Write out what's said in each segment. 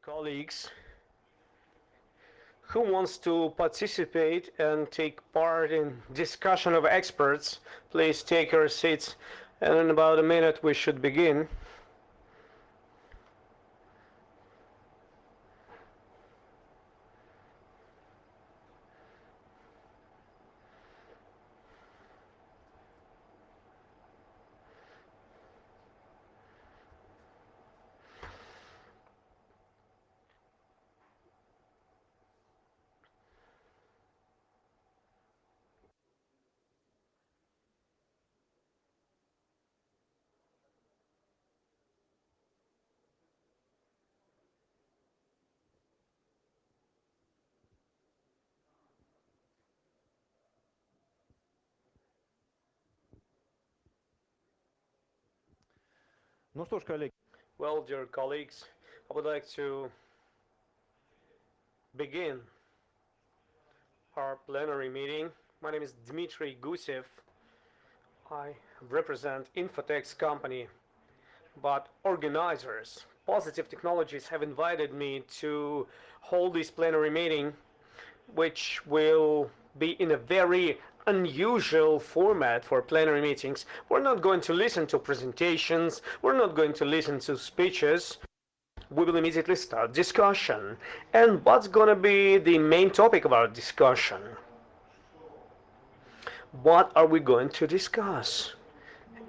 colleagues, who wants to participate and take part in discussion of experts, please take your seats, and in about a minute we should begin. Well, dear colleagues, I would like to begin our plenary meeting. My name is Dmitry Gusev. I represent Infotech's company, but organizers, Positive Technologies, have invited me to hold this plenary meeting, which will be in a very unusual format for plenary meetings. We're not going to listen to presentations, we're not going to listen to speeches. We will immediately start discussion. And what's going to be the main topic of our discussion? What are we going to discuss?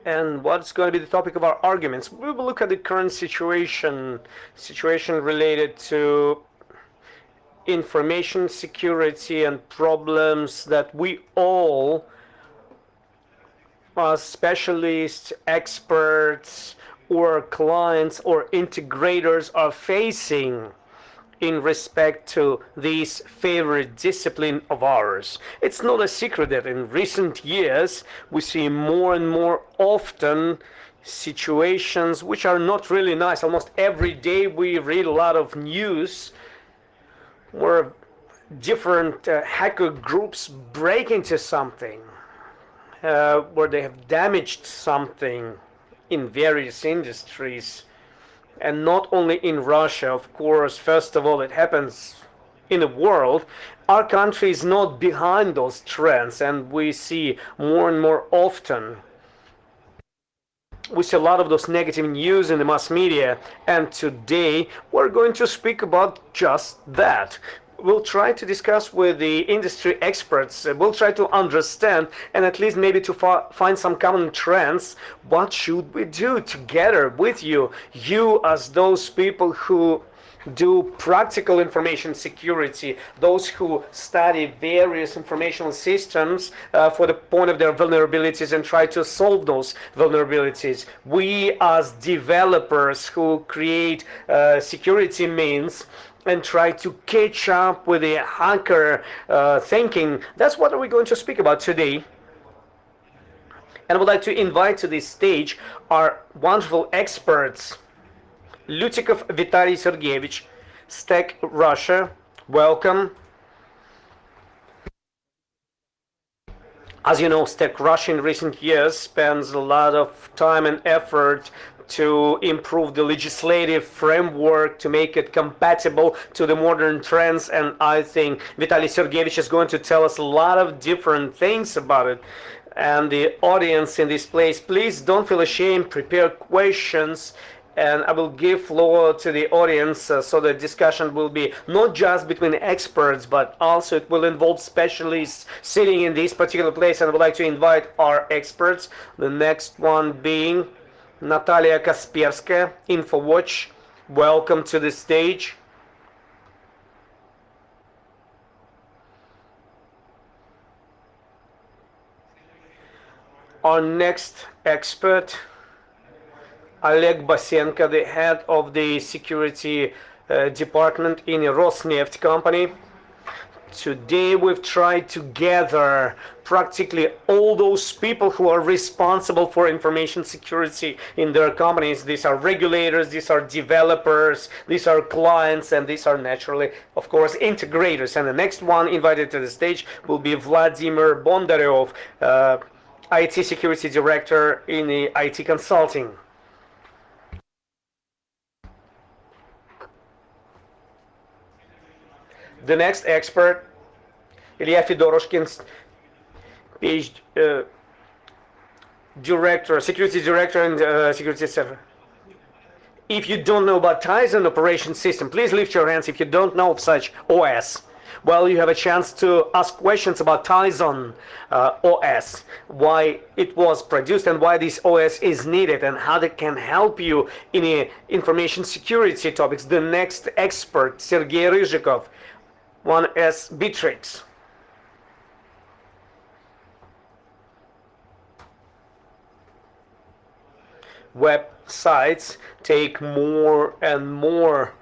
And what's going to be the topic of our arguments? We will look at the current situation related to information security and problems that we all, as specialists, experts, or clients or integrators, are facing in respect to this favorite discipline of ours. It's not a secret that in recent years we see more and more often situations which are not really nice. Almost every day we read a lot of news where different hacker groups break into something, where they have damaged something in various industries. And not only in Russia, of course. First of all, it happens in the world. Our country is not behind those trends, and we see more and more often. We see a lot of those negative news in the mass media, and today we're going to speak about just that. We'll try to discuss with the industry experts. We'll try to understand and at least maybe to find some common trends. What should we do together with you? You as those people who do practical information security, those who study various informational systems for the point of their vulnerabilities and try to solve those vulnerabilities. We as developers who create security means and try to catch up with the hacker thinking. That's what we're going to speak about today. And I would like to invite to this stage our wonderful experts. Lutikov Vitaly Sergeyevich, Stack Russia, welcome. As you know, Stack Russia in recent years spends a lot of time and effort to improve the legislative framework, to make it compatible to the modern trends, and I think Vitaly Sergeyevich is going to tell us a lot of different things about it. And the audience in this place, please don't feel ashamed, prepare questions, and I will give floor to the audience so the discussion will be not just between experts, but also it will involve specialists sitting in this particular place. And I would like to invite our experts, the next one being Natalia Kasperskaya, InfoWatch. Welcome to the stage. Our next expert, Oleg Basenko, the head of the security department in a Rosneft company. Today we've tried to gather practically all those people who are responsible for information security in their companies. These are regulators, these are developers, these are clients, and these are naturally, of course, integrators. And the next one invited to the stage will be Vladimir Bondaryov, IT security director in the IT consulting. The next expert, Ilya Fedoroshkin's PhD director, security director and security center. If you don't know about Tizen operation system, please lift your hands if you don't know of such OS. Well, you have a chance to ask questions about Tizen OS, why it was produced and why this OS is needed and how it can help you in information security topics. The next expert, Sergey Ryzhikov, 1S Bittrex. Websites take more and more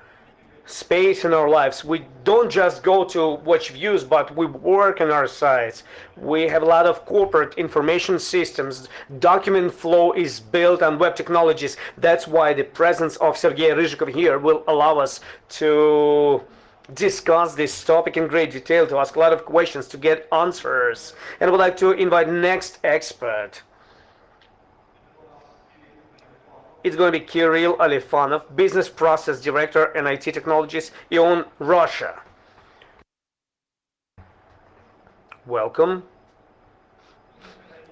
space in our lives. We don't just go to watch views, but we work on our sites. We have a lot of corporate information systems. Document flow is built on web technologies. That's why the presence of Sergey Ryzhikov here will allow us to discuss this topic in great detail, to ask a lot of questions, to get answers. And I would like to invite next expert. It's going to be Kirill Alifanov, Business Process Director and IT Technologies, ION Russia. Welcome.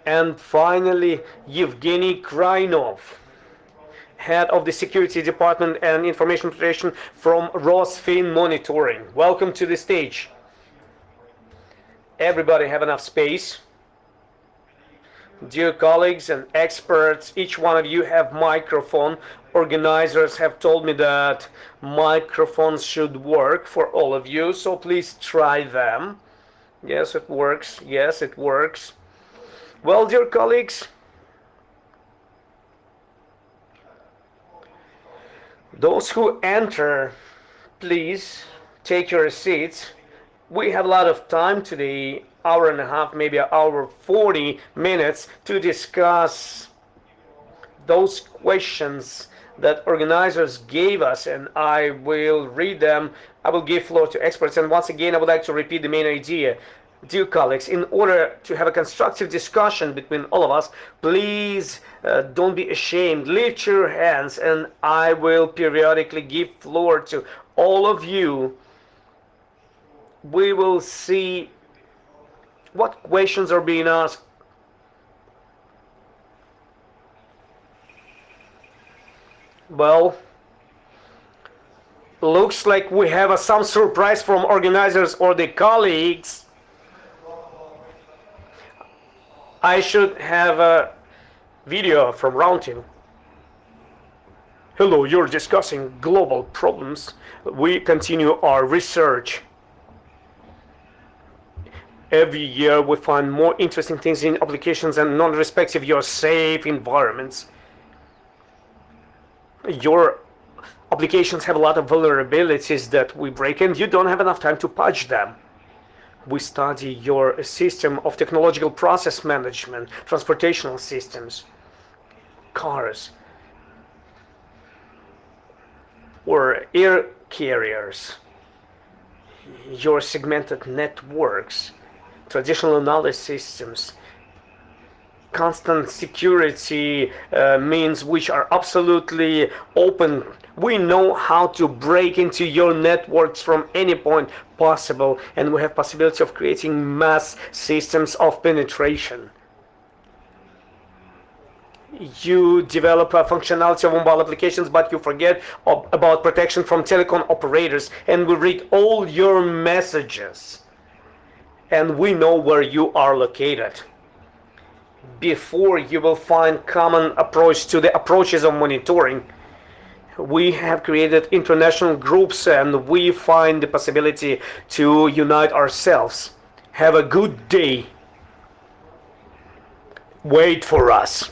And finally, Evgeny Krainov, Head of the Security Department and Information Protection from Rosfin Monitoring. Welcome to the stage. Everybody have enough space? Dear colleagues and experts, each one of you have microphone. Organizers have told me that microphones should work for all of you, so please try them. Yes, it works. Yes, it works. Well, dear colleagues, those who enter, please take your seats. We have a lot of time today, hour and a half, maybe an hour 40 minutes to discuss those questions that organizers gave us, and I will read them. I will give floor to experts, and once again I would like to repeat the main idea. Dear colleagues, in order to have a constructive discussion between all of us, please don't be ashamed. Lift your hands and I will periodically give floor to all of you. We will see what questions are being asked. Well, looks like we have some surprise from organizers or the colleagues. I should have a video from Roundtable. Hello, you're discussing global problems. We continue our research. Every year we find more interesting things in applications and non-respective your safe environments. Your applications have a lot of vulnerabilities that we break and you don't have enough time to patch them. We study your system of technological process management, transportational systems, cars, or air carriers, your segmented networks, traditional knowledge systems, constant security means which are absolutely open. We know how to break into your networks from any point possible, and we have possibility of creating mass systems of penetration. You develop a functionality of mobile applications, but you forget about protection from telecom operators, and we read all your messages. And we know where you are located. Before you will find common approach to the approaches of monitoring, we have created international groups and we find the possibility to unite ourselves. Have a good day. Wait for us.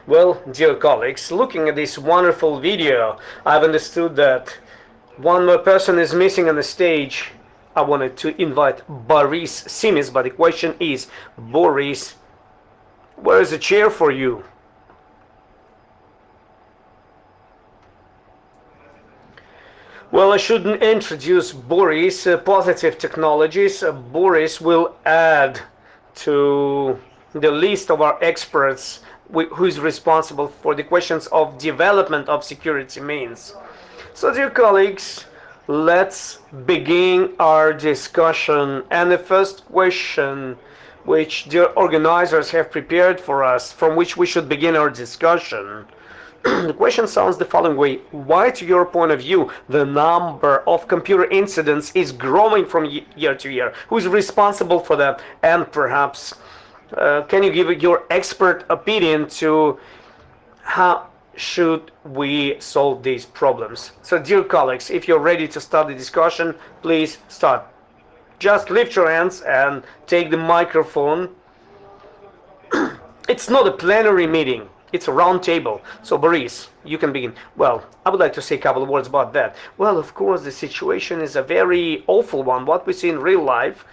Well, dear colleagues, looking at this wonderful video, I've understood that one more person is missing on the stage. I wanted to invite Boris Simis, but the question is, Boris, where is a chair for you? Well, I shouldn't introduce Boris. Positive Technologies. Boris will add to the list of our experts who is responsible for the questions of development of security means. So, dear colleagues, let's begin our discussion. And the first question, which the organizers have prepared for us, from which we should begin our discussion, the question sounds the following way: why, to your point of view, the number of computer incidents is growing from year to year? Who is responsible for that? And perhaps, can you give your expert opinion to how should we solve these problems? So, dear colleagues, if you're ready to start the discussion, please start. Just lift your hands and take the microphone. It's not a plenary meeting. It's a round table. So, Boris, you can begin. Well, I would like to say a couple of words about that. Well, of course, the situation is a very awful one. What we see in real life,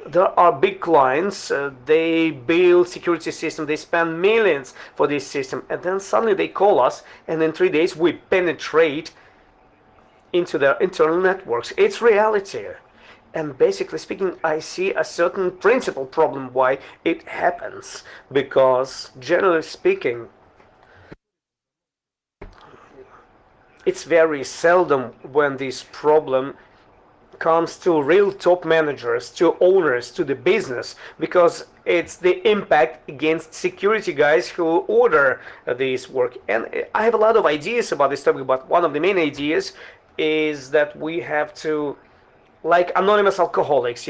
there are big clients, they build security system, they spend millions for this system, and then suddenly they call us, and in 3 days we penetrate into their internal networks. It's reality. And basically speaking, I see a certain principal problem why it happens. Because generally speaking, it's very seldom when this problem comes to real top managers, to owners, to the business, because it's the impact against security guys who order this work. And I have a lot of ideas about this topic, but one of the main ideas is that we have to, like anonymous alcoholics,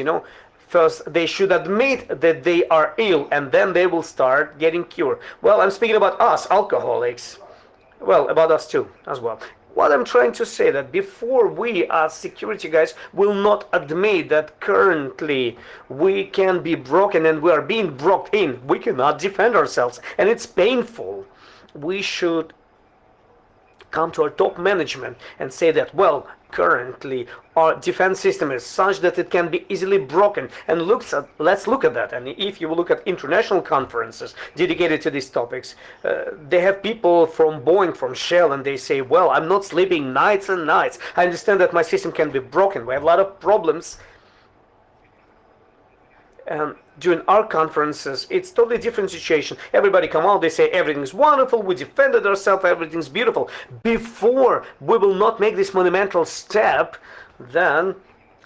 first they should admit that they are ill and then they will start getting cured. Well, I'm speaking about us alcoholics. Well, about us too as well. What I'm trying to say that before we as security guys will not admit that currently we can be broken and we are being broken in, we cannot defend ourselves and it's painful. We should come to our top management and say that, well, currently our defense system is such that it can be easily broken, and let's look at that. And if you look at international conferences dedicated to these topics, they have people from Boeing, from Shell, and they say, well, I'm not sleeping nights and nights. I understand that my system can be broken. We have a lot of problems. And during our conferences, it's totally different situation. Everybody come out, they say everything's wonderful, we defended ourselves, everything's beautiful. Before we will not make this monumental step, then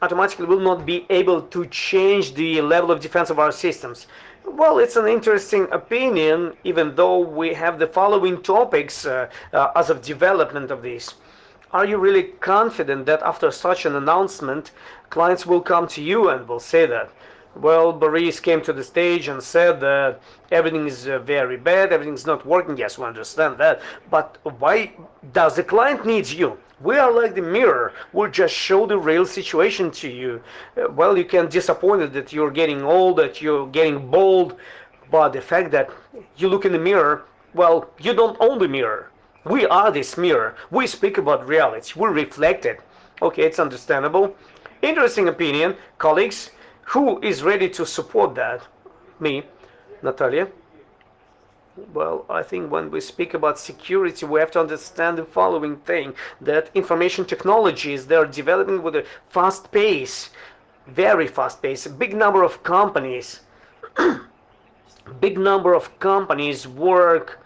automatically we will not be able to change the level of defense of our systems. Well, it's an interesting opinion, even though we have the following topics as of development of this. Are you really confident that after such an announcement, clients will come to you and will say that, well, Boris came to the stage and said that everything is very bad, everything's not working. Yes, we understand that. But why does the client need you? We are like the mirror. We'll just show the real situation to you. Well, you can be disappointed that you're getting old, that you're getting bold. But the fact that you look in the mirror, well, you don't own the mirror. We are this mirror. We speak about reality. We reflect it. Okay, it's understandable. Interesting opinion, colleagues. Who is ready to support that? Me, Natalia. Well, I think when we speak about security, we have to understand the following thing, that information technologies, they're developing with a fast pace, very fast pace. A big number of companies, work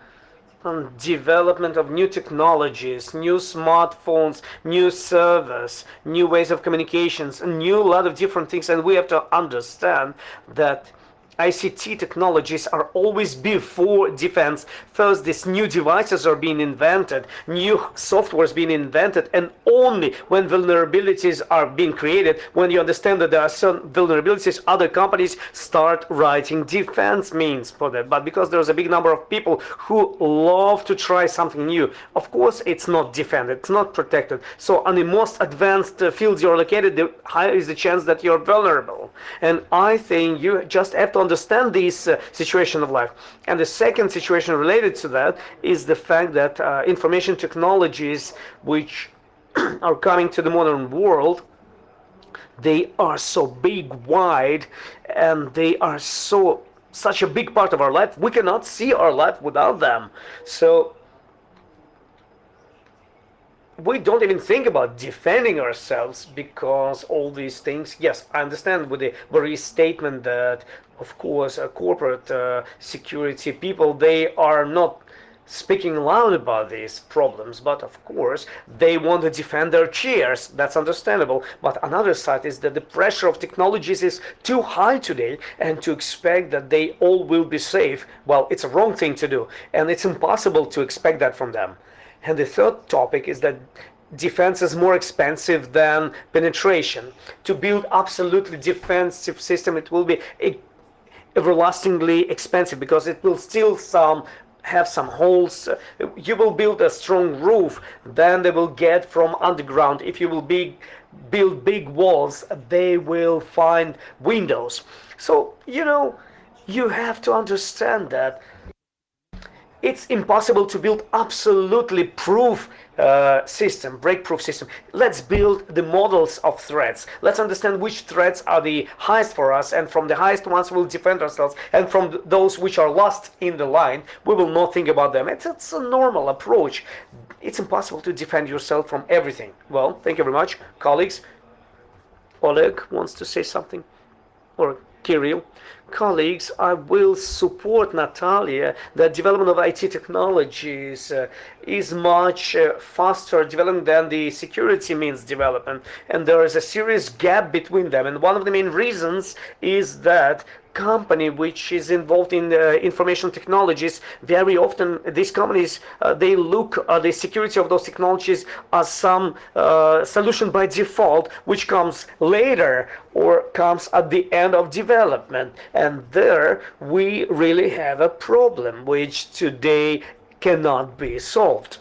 on development of new technologies, new smartphones, new servers, new ways of communications, a lot of different things. And we have to understand that ICT technologies are always before defense. First, these new devices are being invented, new softwares being invented, and only when vulnerabilities are being created, when you understand that there are some vulnerabilities, other companies start writing defense means for that. But because there's a big number of people who love to try something new, of course it's not defended, it's not protected. So on the most advanced fields you're located, the higher is the chance that you're vulnerable. And I think you just have to understand this situation of life. And the second situation related to that is the fact that information technologies which are coming to the modern world, they are so big, wide, and they are such a big part of our life. We cannot see our life without them. So we don't even think about defending ourselves because all these things. Yes, I understand with the Boris statement that, of course, corporate security people, they are not speaking loud about these problems, but of course they want to defend their chairs. That's understandable. But another side is that the pressure of technologies is too high today, and to expect that they all will be safe, well, it's a wrong thing to do, and it's impossible to expect that from them. And the third topic is that defense is more expensive than penetration. To build absolutely defensive system, it will be everlastingly expensive because it will still have some holes. You will build a strong roof, then they will get from underground. If you will build big walls, they will find windows. So you have to understand that it's impossible to build absolutely proof system, break-proof system. Let's build the models of threats. Let's understand which threats are the highest for us, and from the highest ones we'll defend ourselves, and from those which are lost in the line, we will not think about them. It's a normal approach. It's impossible to defend yourself from everything. Well, thank you very much, colleagues. Oleg wants to say something, or Kirill. Colleagues, I will support Natalia that development of IT technologies is much faster development than the security means development, and there is a serious gap between them. And one of the main reasons is that company which is involved in information technologies, very often these companies they look at the security of those technologies as some solution by default, which comes later or comes at the end of development. And there we really have a problem which today cannot be solved.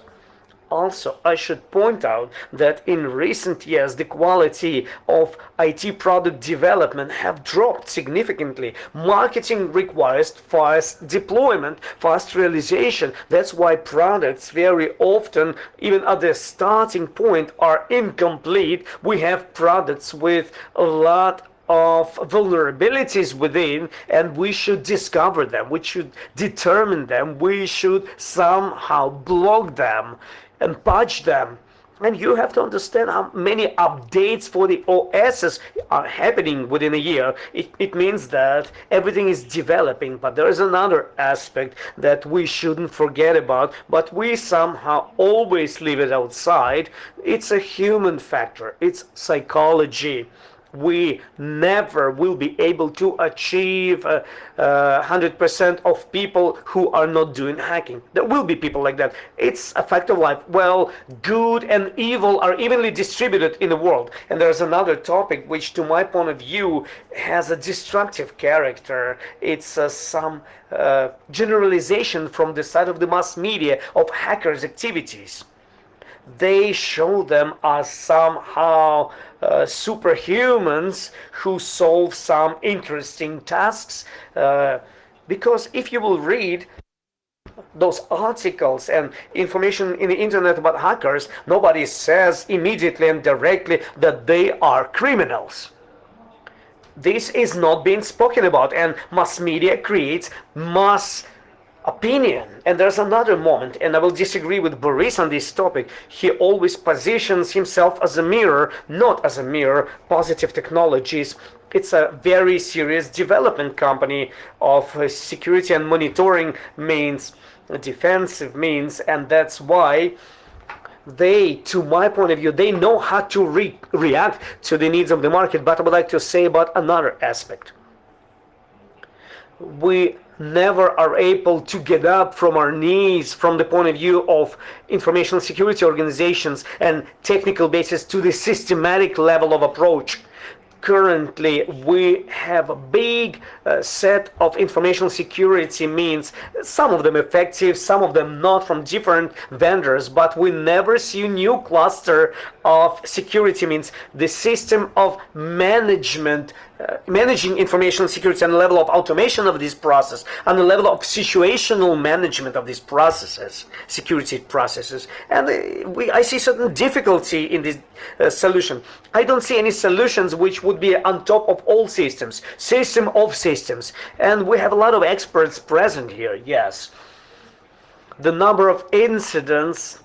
Also, I should point out that in recent years the quality of IT product development have dropped significantly. Marketing requires fast deployment, fast realization. That's why products very often, even at the starting point, are incomplete. We have products with a lot of vulnerabilities within, and we should discover them, we should determine them, we should somehow block them and patch them. And you have to understand how many updates for the OSs are happening within a year. It means that everything is developing, but there is another aspect that we shouldn't forget about, but we somehow always leave it outside. It's a human factor, it's psychology. We never will be able to achieve 100% of people who are not doing hacking. There will be people like that. It's a fact of life. Well, good and evil are evenly distributed in the world. And there's another topic which, to my point of view, has a destructive character. It's some generalization from the side of the mass media of hackers' activities. They show them as somehow superhumans who solve some interesting tasks, because if you will read those articles and information in the internet about hackers, nobody says immediately and directly that they are criminals. This is not being spoken about, and mass media creates mass opinion. And there's another moment, and I will disagree with Boris on this topic. He always positions himself as a mirror, not as a mirror. Positive Technologies, it's a very serious development company of security and monitoring means, defensive means, and that's why they, to my point of view, they know how to react to the needs of the market. But I would like to say about another aspect. We never are able to get up from our knees from the point of view of information security organizations and technical basis to the systematic level of approach. Currently, we have a big set of information security means, some of them effective, some of them not, from different vendors, but we never see a new cluster of security means. The system of management, managing information security and the level of automation of this process and the level of situational management of these processes, security processes. And I see certain difficulty in this solution. I don't see any solutions which would be on top of all systems, system of systems. And we have a lot of experts present here, yes. The number of incidents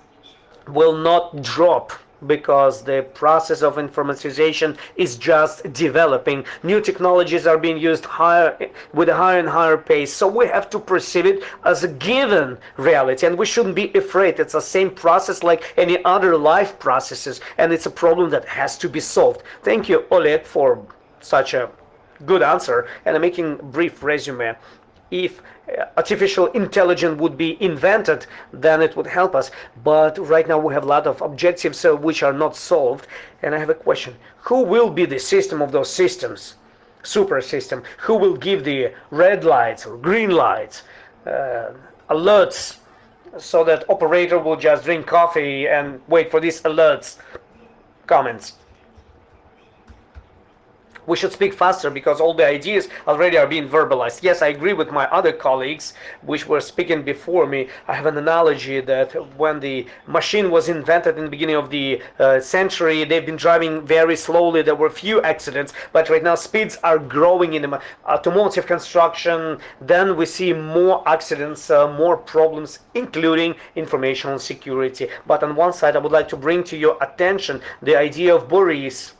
will not drop because the process of informatization is just developing. New technologies are being used higher with a higher and higher pace. So we have to perceive it as a given reality, and we shouldn't be afraid. It's the same process like any other life processes, and it's a problem that has to be solved. Thank you, Oleg, for such a good answer, and I'm making a brief resume. If artificial intelligence would be invented, then it would help us. But right now we have a lot of objectives which are not solved. And I have a question. Who will be the system of those systems? Super system. Who will give the red lights or green lights, alerts, so that operator will just drink coffee and wait for these alerts? Comments. We should speak faster because all the ideas already are being verbalized. Yes, I agree with my other colleagues which were speaking before me. I have an analogy that when the machine was invented in the beginning of the century, they've been driving very slowly. There were few accidents, but right now speeds are growing in the automotive construction. Then we see more accidents, more problems, including information security. But on one side, I would like to bring to your attention the idea of Boris.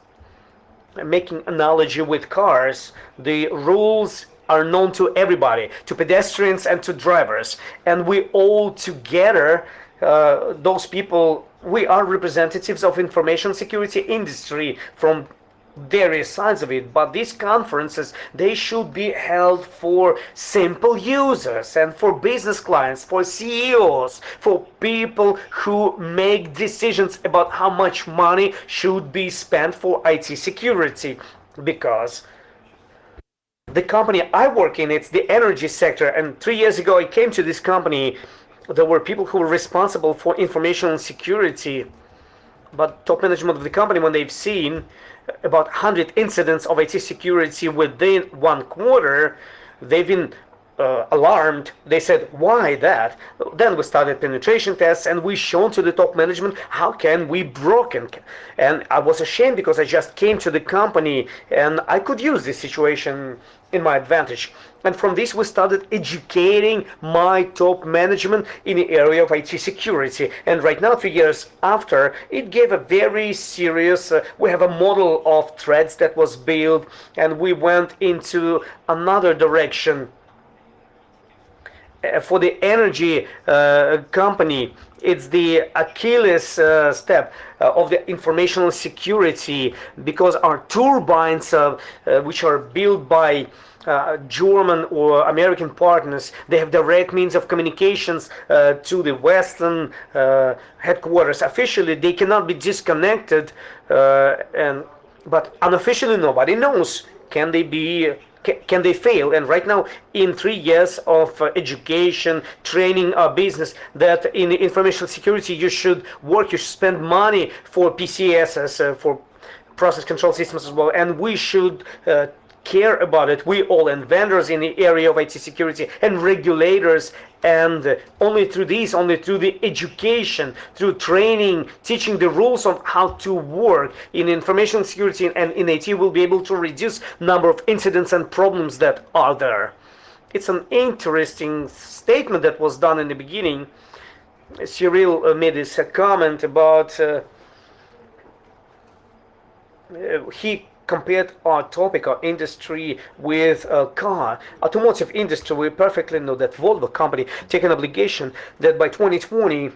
Making analogy with cars, the rules are known to everybody, to pedestrians and to drivers, and we all together, those people, we are representatives of information security industry from various sides of it. But these conferences, they should be held for simple users and for business clients, for CEOs, for people who make decisions about how much money should be spent for IT security. Because the company I work in, it's the energy sector, and 3 years ago I came to this company. There were people who were responsible for information security, but top management of the company, when they've seen about 100 incidents of IT security within 1 quarter, they've been alarmed. They said, why that? Then we started penetration tests, and we shown to the top management how can we broken. And I was ashamed because I just came to the company and I could use this situation in my advantage. And from this we started educating my top management in the area of IT security. And right now, 3 years after, it gave a very serious, we have a model of threats that was built, and we went into another direction. For the energy company, it's the Achilles step of the informational security, because our turbines, which are built by German or American partners, they have direct means of communications to the Western headquarters. Officially, they cannot be disconnected, but unofficially, nobody knows. Can they be? Can they fail? And right now, in 3 years of education, training our business, that in information security you should work, you should spend money for PCSs, for process control systems as well, and we should care about it, we all, and vendors in the area of IT security and regulators. And only through the education, through training, teaching the rules of how to work in information security and in IT, will be able to reduce number of incidents and problems that are there. It's an interesting statement that was done in the beginning. Cyril made this comment about he compared our topic, our industry, with a car. Automotive industry, we perfectly know that Volvo company take an obligation that by 2020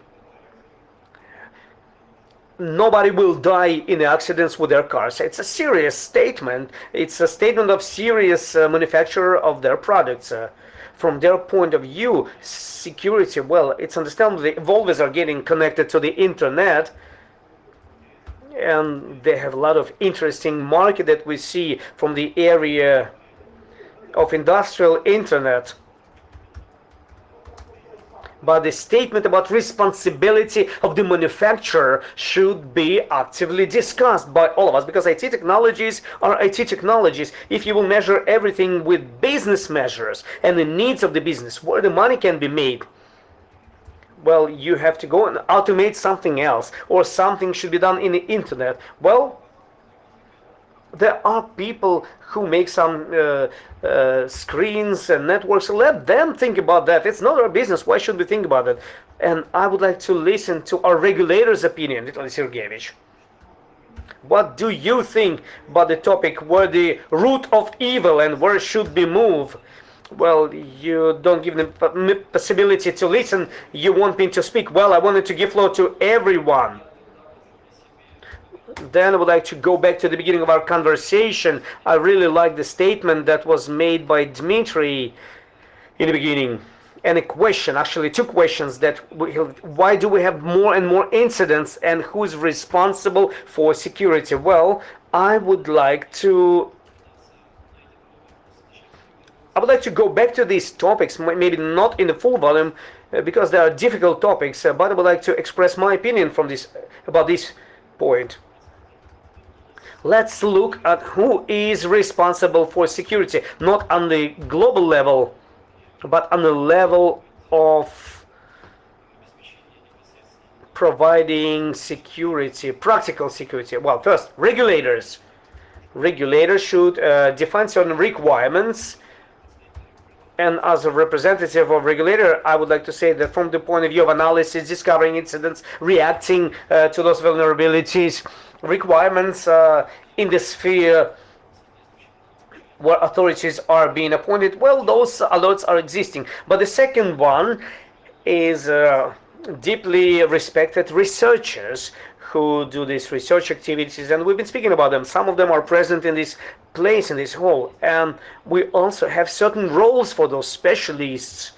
nobody will die in accidents with their cars. It's a serious statement. It's a statement of serious manufacturer of their products. From their point of view, security, well, it's understandable. The Volvos are getting connected to the internet, and they have a lot of interesting market that we see from the area of industrial internet. But the statement about responsibility of the manufacturer should be actively discussed by all of us, because IT technologies are IT technologies. If you will measure everything with business measures and the needs of the business, where the money can be made, well, you have to go and automate something else, or something should be done in the internet. Well, there are people who make some screens and networks. Let them think about that. It's not our business. Why should we think about it? And I would like to listen to our regulator's opinion, Vitaly Sergeyevich. What do you think about the topic, where the root of evil and where should be moved? Well, you don't give them possibility to listen. You want me to speak. Well, I wanted to give floor to everyone. Then I would like to go back to the beginning of our conversation. I really like the statement that was made by Dmitry in the beginning. And a question, actually two questions, that why do we have more and more incidents and who is responsible for security? Well, I would like to go back to these topics, maybe not in the full volume, because they are difficult topics, but I would like to express my opinion from this about this point. Let's look at who is responsible for security, not on the global level, but on the level of providing security, practical security. Well, first, regulators. Regulators should define certain requirements. And as a representative of regulator, I would like to say that from the point of view of analysis, discovering incidents, reacting to those vulnerabilities, requirements in the sphere where authorities are being appointed, well, those alerts are existing. But the second one is deeply respected researchers who do these research activities, and we've been speaking about them. Some of them are present in this place, in this hall, and we also have certain roles for those specialists.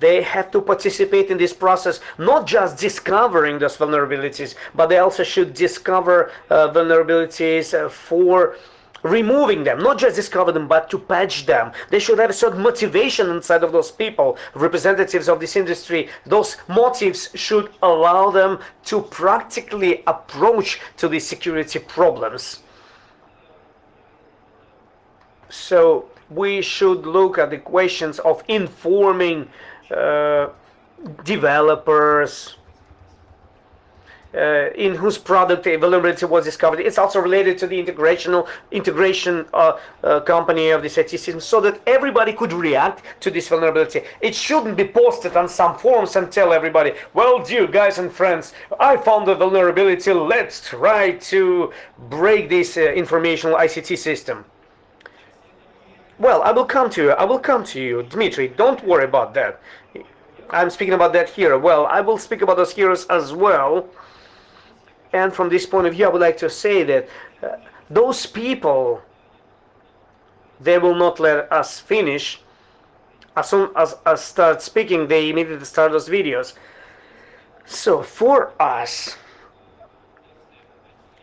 They have to participate in this process, not just discovering those vulnerabilities, but they also should discover vulnerabilities for removing them, not just discover them, but to patch them. They should have a certain motivation inside of those people, representatives of this industry. Those motives should allow them to practically approach to these security problems. So we should look at the questions of informing developers in whose product a vulnerability was discovered. It's also related to the integration company of this IT system, so that everybody could react to this vulnerability. It shouldn't be posted on some forums and tell everybody, well, dear guys and friends, I found a vulnerability, let's try to break this informational ICT system. Well, I will come to you, Dmitry. Don't worry about that. I'm speaking about that here. Well, I will speak about those heroes as well. And from this point of view, I would like to say that those people, they will not let us finish. As soon as I start speaking, they immediately start those videos. So for us,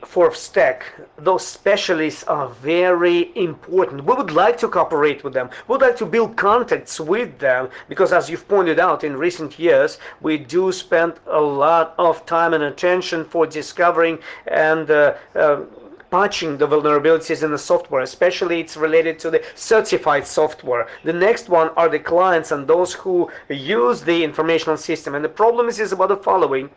for Stack, those specialists are very important. We would like to cooperate with them. We would like to build contacts with them, because as you've pointed out, in recent years, we do spend a lot of time and attention for discovering and patching the vulnerabilities in the software, especially it's related to the certified software. The next one are the clients and those who use the informational system. And the problem is about the following.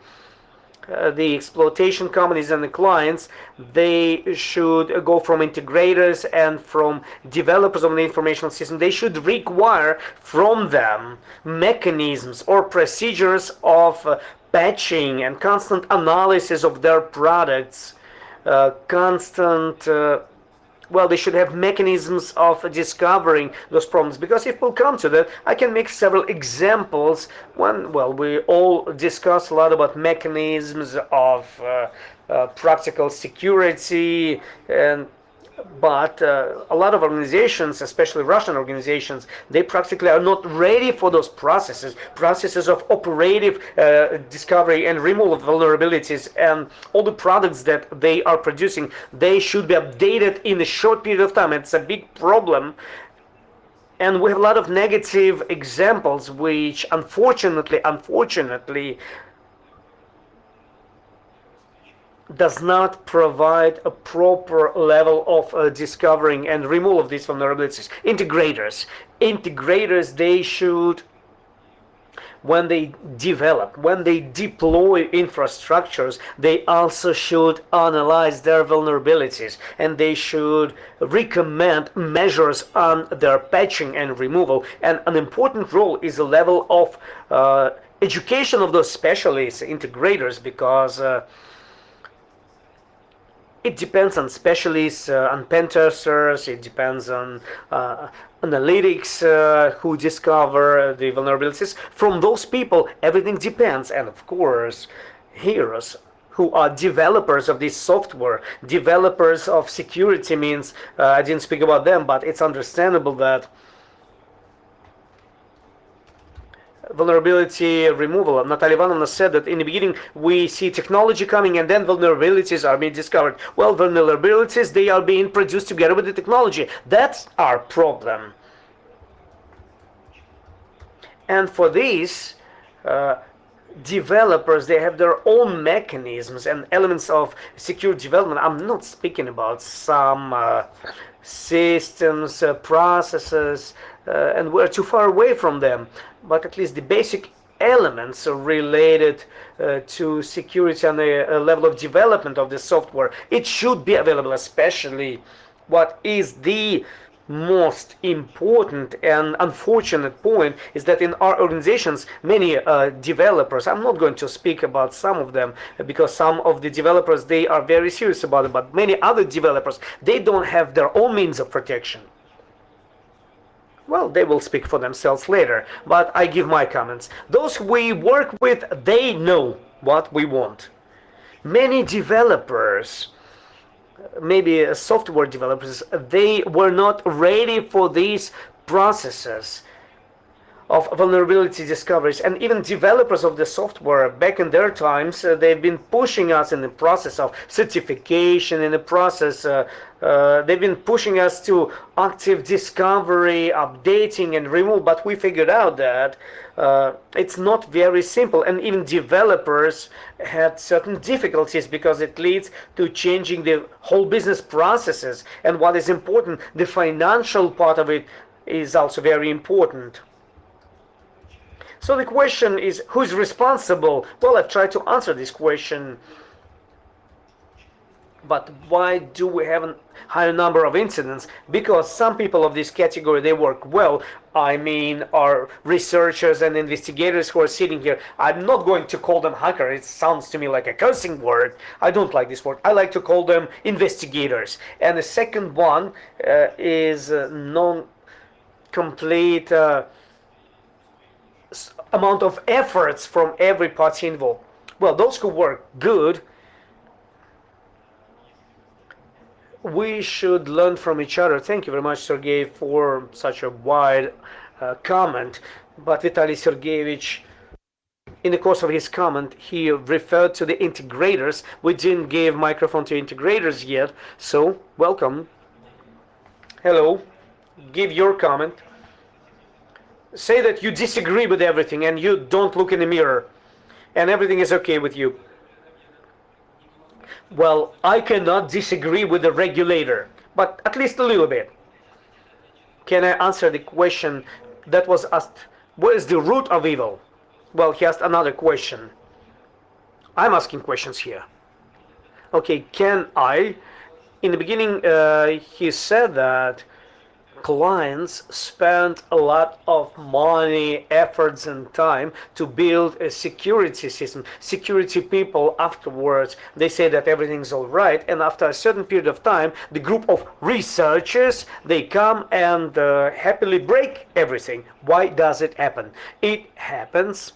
The exploitation companies and the clients, they should go from integrators and from developers of the informational system. They should require from them mechanisms or procedures of patching and constant analysis of their products, well, they should have mechanisms of discovering those problems, because if we'll come to that, I can make several examples. One, well, we all discuss a lot about mechanisms of practical security, but a lot of organizations, especially Russian organizations, they practically are not ready for those processes of operative discovery and removal of vulnerabilities, and all the products that they are producing, they should be updated in a short period of time. It's a big problem. And we have a lot of negative examples which unfortunately does not provide a proper level of discovering and removal of these vulnerabilities. Integrators, they should, when they deploy infrastructures, they also should analyze their vulnerabilities, and they should recommend measures on their patching and removal. And an important role is the level of education of those specialists, integrators, because It depends on specialists, on pen testers. It depends on analytics who discover the vulnerabilities. From those people, everything depends. And of course, heroes who are developers of this software, developers of security means, I didn't speak about them, but it's understandable that vulnerability removal. Natalia Ivanovna said that in the beginning we see technology coming and then vulnerabilities are being discovered. Well, vulnerabilities, they are being produced together with the technology. That's our problem. And for this, developers, they have their own mechanisms and elements of secure development. I'm not speaking about some systems, processes, and we're too far away from them, but at least the basic elements related to security and the level of development of the software, it should be available. Especially what is the most important and unfortunate point is that in our organizations, many developers, I'm not going to speak about some of them because some of the developers, they are very serious about it, but many other developers, they don't have their own means of protection. Well, they will speak for themselves later, but I give my comments. Those we work with, they know what we want. Many developers, maybe software developers, they were not ready for these processes of vulnerability discoveries, and even developers of the software back in their times, they've been pushing us in the process of certification, in the process they've been pushing us to active discovery, updating and removal, but we figured out that it's not very simple, and even developers had certain difficulties because it leads to changing the whole business processes, and what is important, the financial part of it is also very important. So the question is, who's responsible? Well, I've tried to answer this question. But why do we have a higher number of incidents? Because some people of this category, they work well. I mean, our researchers and investigators who are sitting here, I'm not going to call them hacker. It sounds to me like a cursing word. I don't like this word. I like to call them investigators. And the second one is non-complete amount of efforts from every party involved. Well, those who work good, we should learn from each other. Thank you very much, Sergey, for such a wide comment. But Vitaly Sergeyevich, in the course of his comment, he referred to the integrators. We didn't give microphone to integrators yet, so welcome. Hello, give your comment. Say that you disagree with everything and you don't look in the mirror and everything is okay with you. Well, I cannot disagree with the regulator, but at least a little bit. Can I answer the question that was asked? What is the root of evil? Well, he asked another question. I'm asking questions here. Okay, can I? In the beginning, he said that clients spend a lot of money, efforts and time to build a security system. Security people afterwards, they say that everything's all right, and after a certain period of time, the group of researchers, they come and happily break everything. Why does it happen? It happens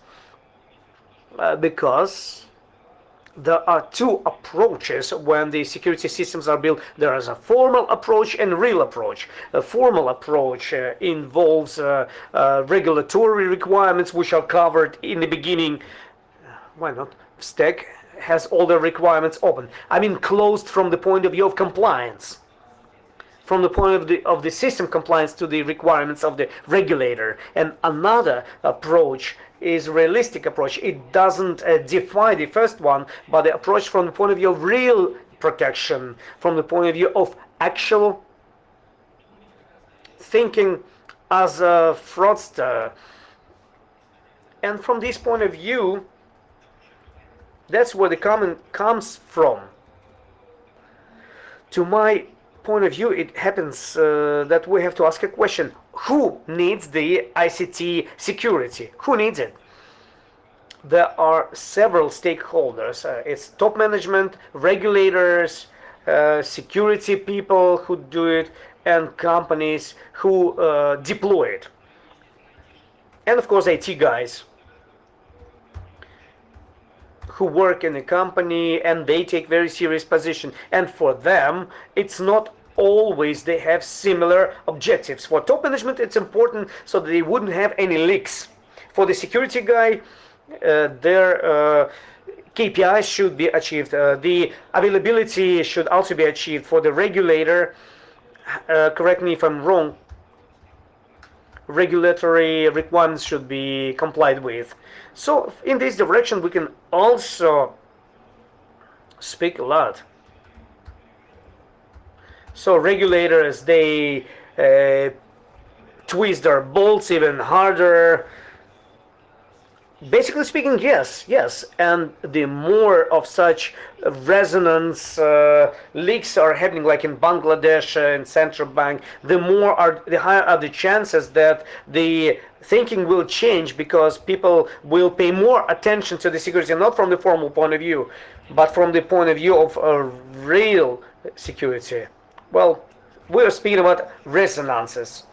because there are two approaches when the security systems are built. There is a formal approach and real approach. A formal approach involves regulatory requirements which are covered in the beginning. Why not? Stack has all the requirements open. I mean closed from the point of view of compliance. From the point of the system compliance to the requirements of the regulator. And another approach is realistic approach. It doesn't defy the first one, but the approach from the point of view of real protection, from the point of view of actual thinking as a fraudster. And from this point of view, that's where the comment comes from. To my point of view, it happens that we have to ask a question. Who needs the ICT security? Who needs it? There are several stakeholders. It's top management, regulators, security people who do it, and companies who deploy it. And of course, IT guys who work in a company and they take very serious position. And for them, it's not always they have similar objectives. For top management, it's important so that they wouldn't have any leaks. For the security guy, their KPIs should be achieved. The availability should also be achieved. For the regulator, correct me if I'm wrong, regulatory requirements should be complied with. So in this direction we can also speak a lot. So regulators, they twist their bolts even harder. Basically speaking, yes, and the more of such resonance leaks are happening, like in Bangladesh and central bank, the higher are the chances that the thinking will change, because people will pay more attention to the security, not from the formal point of view, but from the point of view of real security. Well, we are speaking about resonances.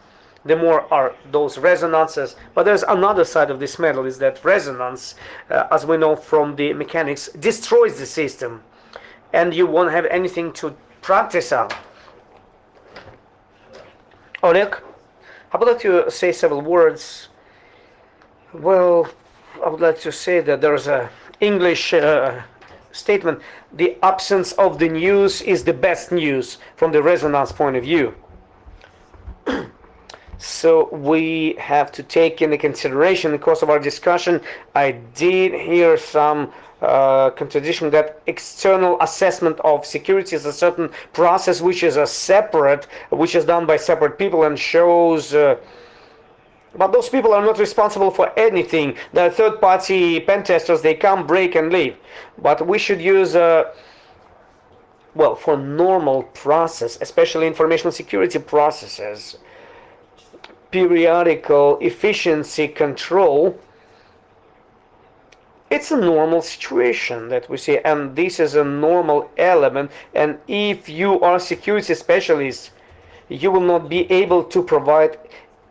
The more are those resonances. But there's another side of this medal, is that resonance, as we know from the mechanics, destroys the system, and you won't have anything to practice on. Oleg, I would like to say several words. Well, I would like to say that there's a English statement: the absence of the news is the best news from the resonance point of view. So we have to take into consideration, in the course of our discussion, I did hear some contradiction that external assessment of security is a certain process which is which is done by separate people and shows. But those people are not responsible for anything. They're third-party pen testers. They come, break, and leave. But we should use for normal process, especially information security processes, periodical efficiency control. It's a normal situation that we see, and this is a normal element. And if you are a security specialist, you will not be able to provide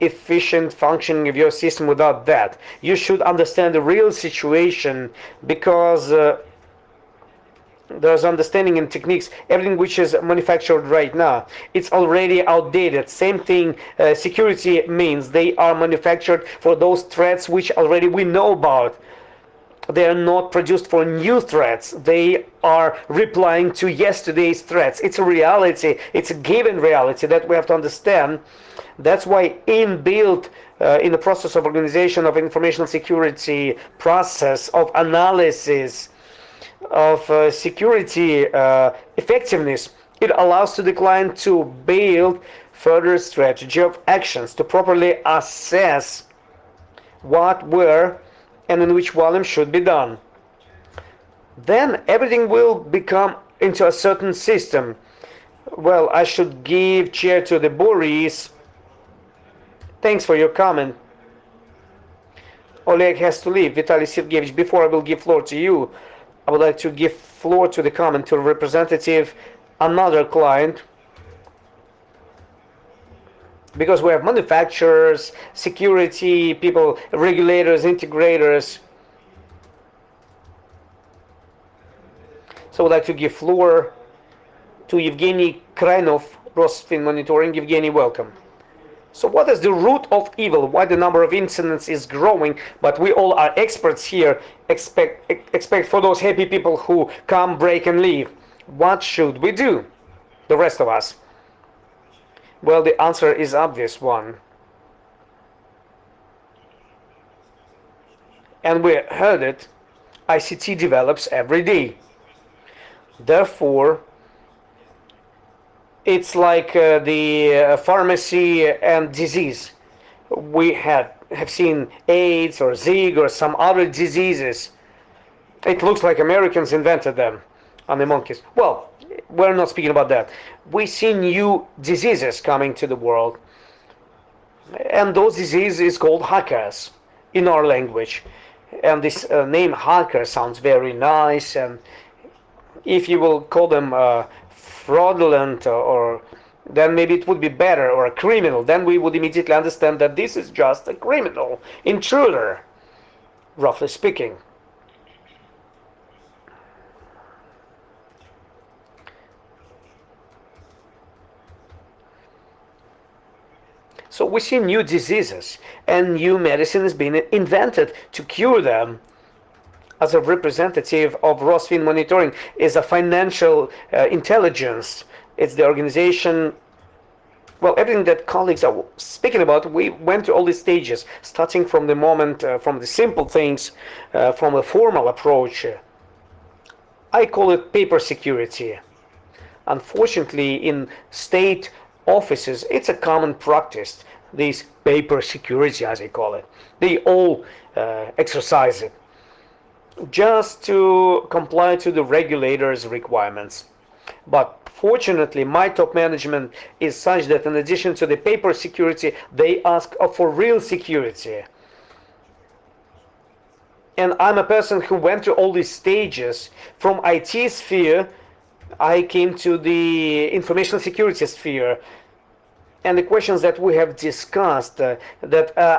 efficient functioning of your system without that. You should understand the real situation, because there's understanding and techniques. Everything which is manufactured right now, it's already outdated. Same thing security means. They are manufactured for those threats which already we know about. They are not produced for new threats. They are replying to yesterday's threats. It's a reality. It's a given reality that we have to understand. That's why inbuilt in the process of organization of information security process of analysis of security effectiveness, it allows to the client to build further strategy of actions to properly assess what, where, and in which volume should be done. Then everything will become into a certain system. Well, I should give chair to the Boris. Thanks for your comment. Oleg has to leave. Vitaly Sergeyevich, before I will give floor to you, I would like to give floor to the comment to representative, another client, because we have manufacturers, security people, regulators, integrators. So I would like to give floor to Evgeny Krainov, Rosfin Monitoring. Evgeny, welcome. So what is the root of evil? Why the number of incidents is growing? But we all are experts here. Expect for those happy people who come, break, and leave. What should we do? The rest of us. Well, the answer is obvious one. And we heard it. ICT develops every day. Therefore, it's like the pharmacy and disease. We have seen AIDS or Zika or some other diseases. It looks like Americans invented them on the monkeys. Well, we're not speaking about that. We see new diseases coming to the world. And those diseases is called hackers in our language. And this name hacker sounds very nice. And if you will call them fraudulent, or then maybe it would be better, or a criminal, then we would immediately understand that this is just a criminal, intruder, roughly speaking. So we see new diseases and new medicine is being invented to cure them. As a representative of Rosfin Monitoring is a financial intelligence. It's the organization, well, everything that colleagues are speaking about, we went through all these stages, starting from the moment, from the simple things, from a formal approach. I call it paper security. Unfortunately, in state offices, it's a common practice, this paper security, as I call it. They all exercise it just to comply to the regulators' requirements. But fortunately, my top management is such that in addition to the paper security, they ask for real security. And I'm a person who went through all these stages. From IT sphere, I came to the information security sphere. And the questions that we have discussed, that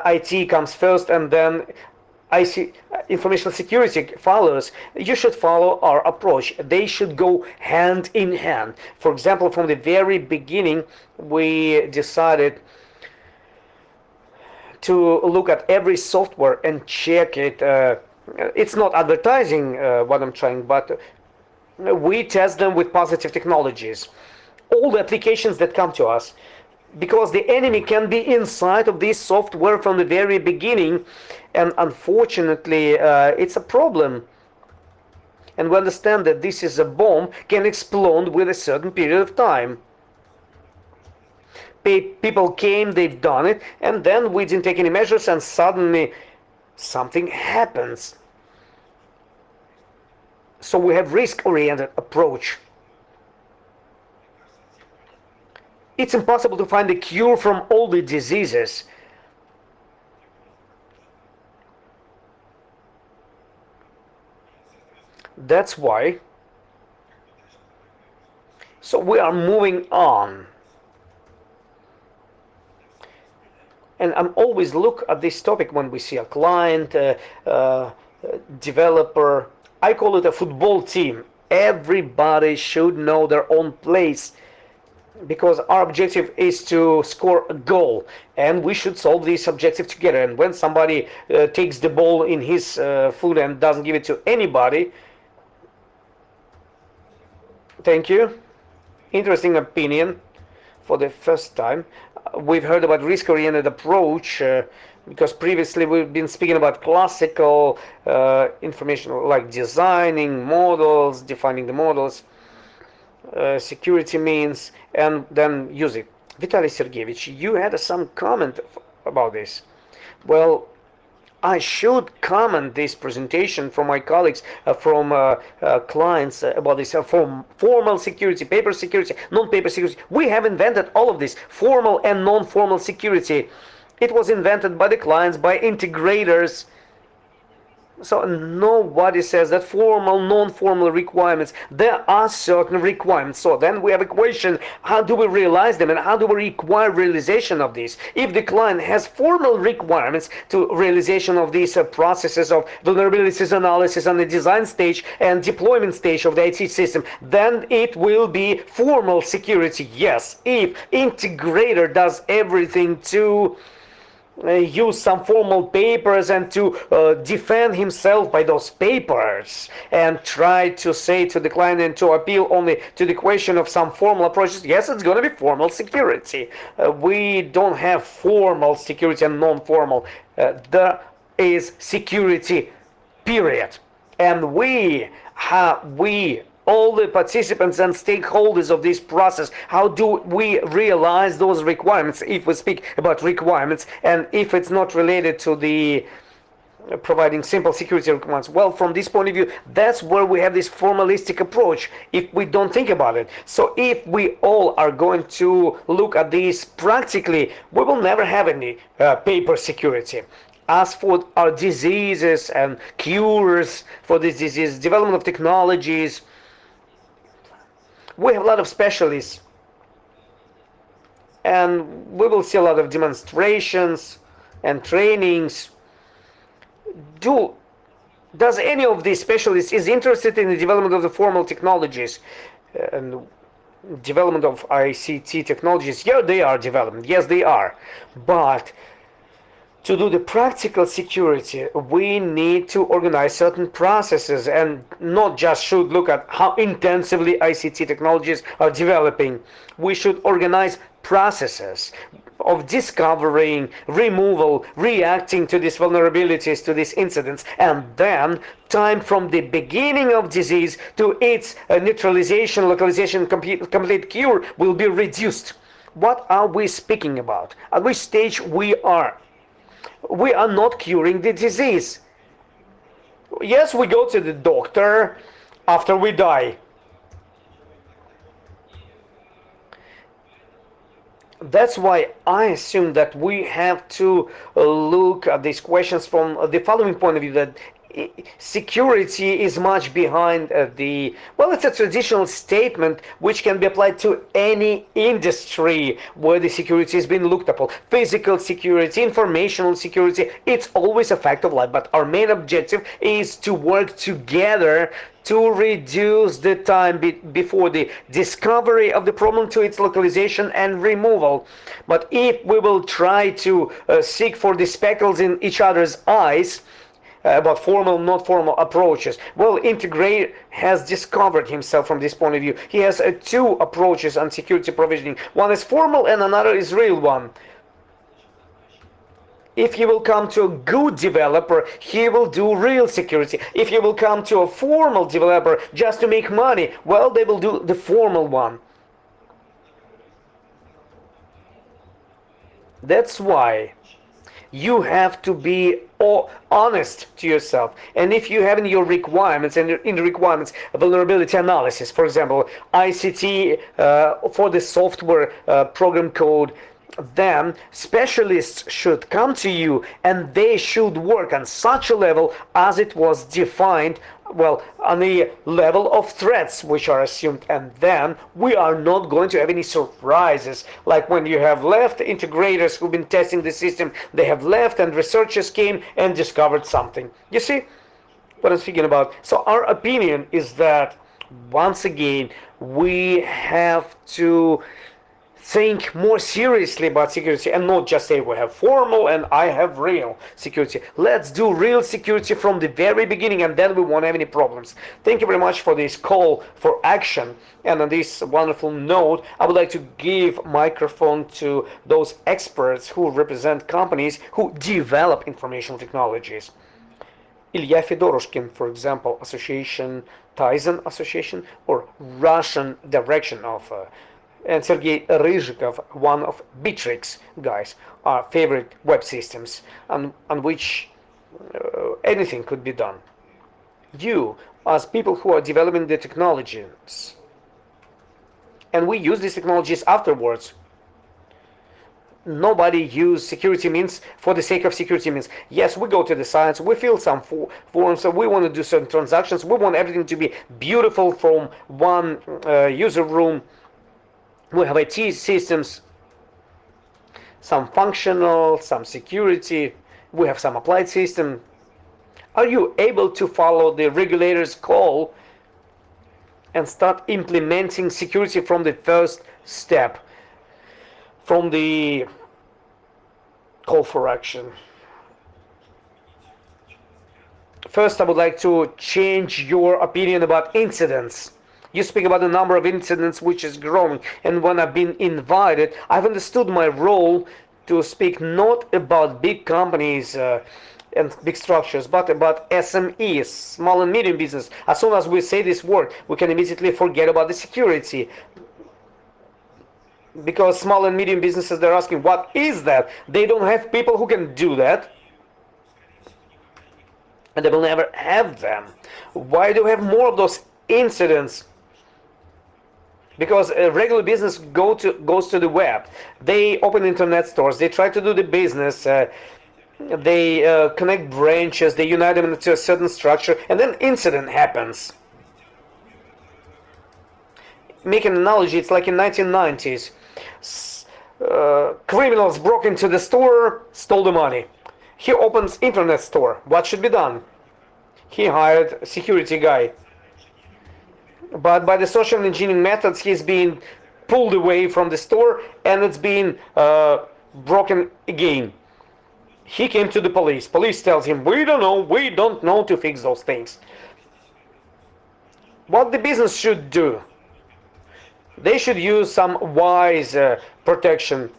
IT comes first and then IC, information security follows, you should follow our approach. They should go hand in hand. For example, from the very beginning, we decided to look at every software and check it. It's not advertising what I'm trying, but we test them with positive technologies. All the applications that come to us, because the enemy can be inside of this software from the very beginning, and unfortunately it's a problem. And we understand that this is a bomb, can explode with a certain period of time. People came, they've done it, and then we didn't take any measures, and suddenly something happens. So we have risk-oriented approach. It's impossible to find a cure from all the diseases. That's why. So we are moving on. And I'm always look at this topic when we see a client, developer. I call it a football team. Everybody should know their own place, because our objective is to score a goal, and we should solve this objective together. And when somebody takes the ball in his foot and doesn't give it to anybody, thank you. Interesting opinion for the first time. We've heard about risk-oriented approach because previously we've been speaking about classical information like designing models, defining the models, security means, and then use it. Vitaly Sergeyevich, you had some comment about this. Well, I should comment this presentation from my colleagues, from clients about this formal security, paper security, non-paper security. We have invented all of this, formal and non-formal security. It was invented by the clients, by integrators. So nobody says that formal, non-formal requirements. There are certain requirements. So then we have a question, how do we realize them and how do we require realization of these? If the client has formal requirements to realization of these processes of vulnerabilities analysis on the design stage and deployment stage of the IT system, then it will be formal security. Yes, if integrator does everything to use some formal papers and to defend himself by those papers and try to say to the client and to appeal only to the question of some formal approaches, yes, it's going to be formal security. We don't have formal security and non-formal. There is security, period. And we all the participants and stakeholders of this process, how do we realize those requirements, if we speak about requirements, and if it's not related to the providing simple security requirements? Well, from this point of view, that's where we have this formalistic approach, if we don't think about it. So if we all are going to look at this practically, we will never have any paper security. As for our diseases and cures for these diseases, development of technologies, We have a lot of specialists, and we will see a lot of demonstrations and trainings. Do does any of these specialists is interested in the development of the formal technologies and development of ICT technologies? Yeah, they are developing. Yes, they are. But to do the practical security, we need to organize certain processes and not just should look at how intensively ICT technologies are developing. We should organize processes of discovering, removal, reacting to these vulnerabilities, to these incidents, and then time from the beginning of disease to its neutralization, localization, complete cure will be reduced. What are we speaking about? At which stage we are? We are not curing the disease. Yes, we go to the doctor after we die. That's why I assume that we have to look at these questions from the following point of view, that security is much behind well, it's a traditional statement which can be applied to any industry where the security has been looked upon. Physical security, informational security, it's always a fact of life, but our main objective is to work together to reduce the time before the discovery of the problem to its localization and removal. But if we will try to seek for the speckles in each other's eyes, about formal, not formal approaches. Well, Integrate has discovered himself from this point of view. He has two approaches on security provisioning. One is formal and another is real one. If he will come to a good developer, he will do real security. If he will come to a formal developer just to make money, well, they will do the formal one. That's why you have to be honest to yourself. And if you have in your requirements, and in the requirements, vulnerability analysis, for example, ICT for the software program code, then specialists should come to you and they should work on such a level as it was defined, well, on the level of threats which are assumed, and then we are not going to have any surprises like when you have left integrators who've been testing the system, they have left and researchers came and discovered something. You see what I'm speaking about? So our opinion is that once again we have to think more seriously about security and not just say we have formal and I have real security. Let's do real security from the very beginning and then we won't have any problems. Thank you very much for this call for action. And on this wonderful note, I would like to give microphone to those experts who represent companies who develop information technologies. Ilya Fedorushkin, for example, Association, Tizen Association, or Russian direction of and Sergey Ryzhikov, one of Bittrex guys, our favorite web systems on which anything could be done. You, as people who are developing the technologies, and we use these technologies afterwards. Nobody use security means for the sake of security means. Yes, we go to the sites, we fill some forms, so we want to do certain transactions, we want everything to be beautiful from one user room. We have IT systems, some functional, some security, we have some applied system. Are you able to follow the regulator's call and start implementing security from the first step, from the call for action? First, I would like to change your opinion about incidents. You speak about the number of incidents which is growing, and when I've been invited, I've understood my role to speak not about big companies and big structures, but about SMEs, small and medium business. As soon as we say this word, we can immediately forget about the security. Because small and medium businesses, they're asking, what is that? They don't have people who can do that. And they will never have them. Why do we have more of those incidents? Because a regular business goes to the web. They open internet stores. They try to do the business. They connect branches. They unite them into a certain structure. And then incident happens. make an analogy. It's like in 1990s. Criminals broke into the store, stole the money. He opens internet store. What should be done? He hired a security guy. But by the social engineering methods, he's being pulled away from the store and it's being broken again. He came to the police. Police tells him, we don't know to fix those things. What the business should do? They should use some wise protection.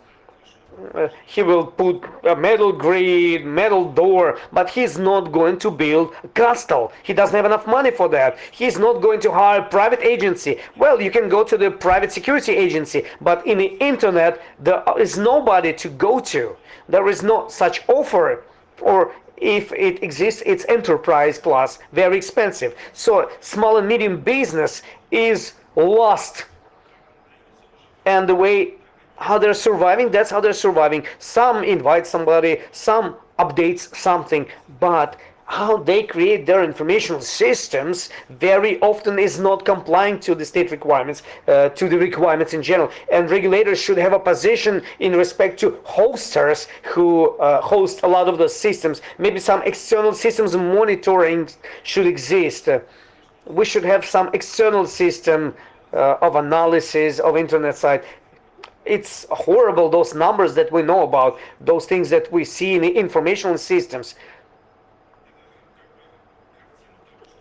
He will put a metal grid, metal door, but he's not going to build a castle. He doesn't have enough money for that. He's not going to hire a private agency. Well, you can go to the private security agency, but in the internet, there is nobody to go to. There is no such offer, or if it exists, it's enterprise class, very expensive. So small and medium business is lost. And the way how they're surviving, that's how they're surviving. Some invite somebody, some updates something, but how they create their information systems very often is not complying to the state requirements, to the requirements in general. And regulators should have a position in respect to hosters who host a lot of those systems. Maybe some external systems monitoring should exist. We should have some external system of analysis of internet site. It's horrible, those numbers that we know about, those things that we see in the informational systems.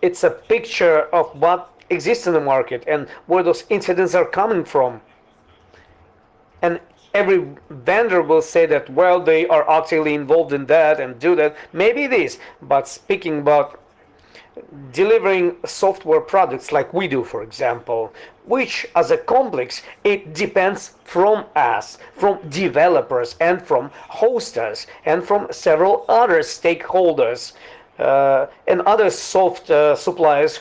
It's a picture of what exists in the market and where those incidents are coming from. And every vendor will say that, well, they are actively involved in that and do that. Maybe it is, but speaking about delivering software products like we do, for example, which as a complex, it depends from us, from developers and from hosters and from several other stakeholders and other soft suppliers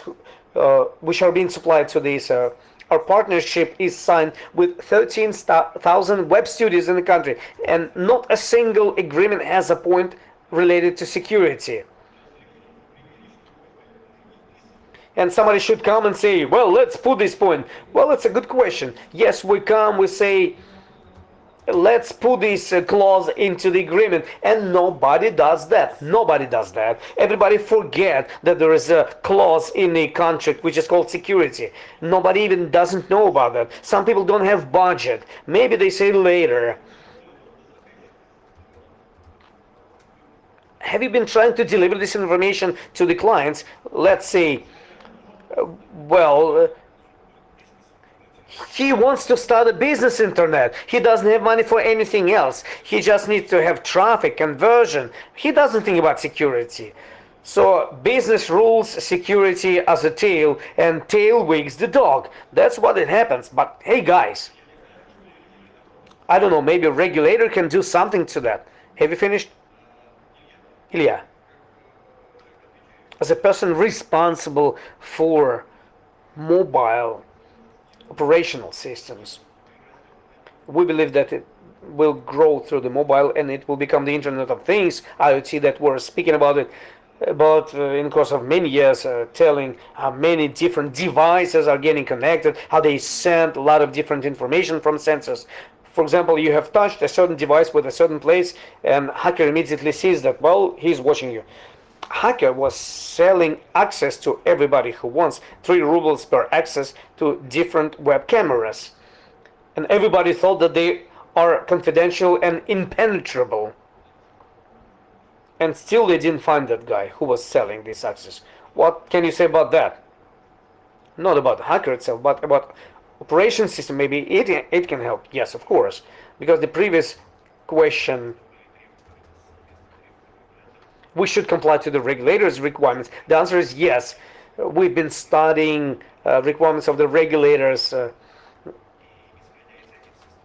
which are being supplied to these. Our partnership is signed with 13,000 web studios in the country, and not a single agreement has a point related to security. And somebody should come and say, well, let's put this point. Well, it's a good question. Yes, we come, we say, let's put this clause into the agreement. And nobody does that. Nobody does that. Everybody forget that there is a clause in a contract which is called security. Nobody even doesn't know about that. Some people don't have budget. Maybe they say later. Have you been trying to deliver this information to the clients? Let's say, well, he wants to start a business internet. He doesn't have money for anything else. He just needs to have traffic, conversion. He doesn't think about security. So business rules security as a tail, and tail wags the dog. That's what it happens. But hey guys, I don't know, maybe a regulator can do something to that. Have you finished? Ilya? As a person responsible for mobile operational systems, we believe that it will grow through the mobile and it will become the Internet of Things, IoT, that we're speaking about it about in the course of many years, telling how many different devices are getting connected, how they send a lot of different information from sensors. For example, you have touched a certain device with a certain place and hacker immediately sees that, well, he's watching you. Hacker was selling access to everybody who wants 3 rubles per access to different web cameras. And everybody thought that they are confidential and impenetrable. And still they didn't find that guy who was selling this access. What can you say about that? Not about the hacker itself, but about operation system. Maybe it can help. Yes, of course. Because the previous question, we should comply to the regulators' requirements. The answer is yes. We've been studying requirements of the regulators,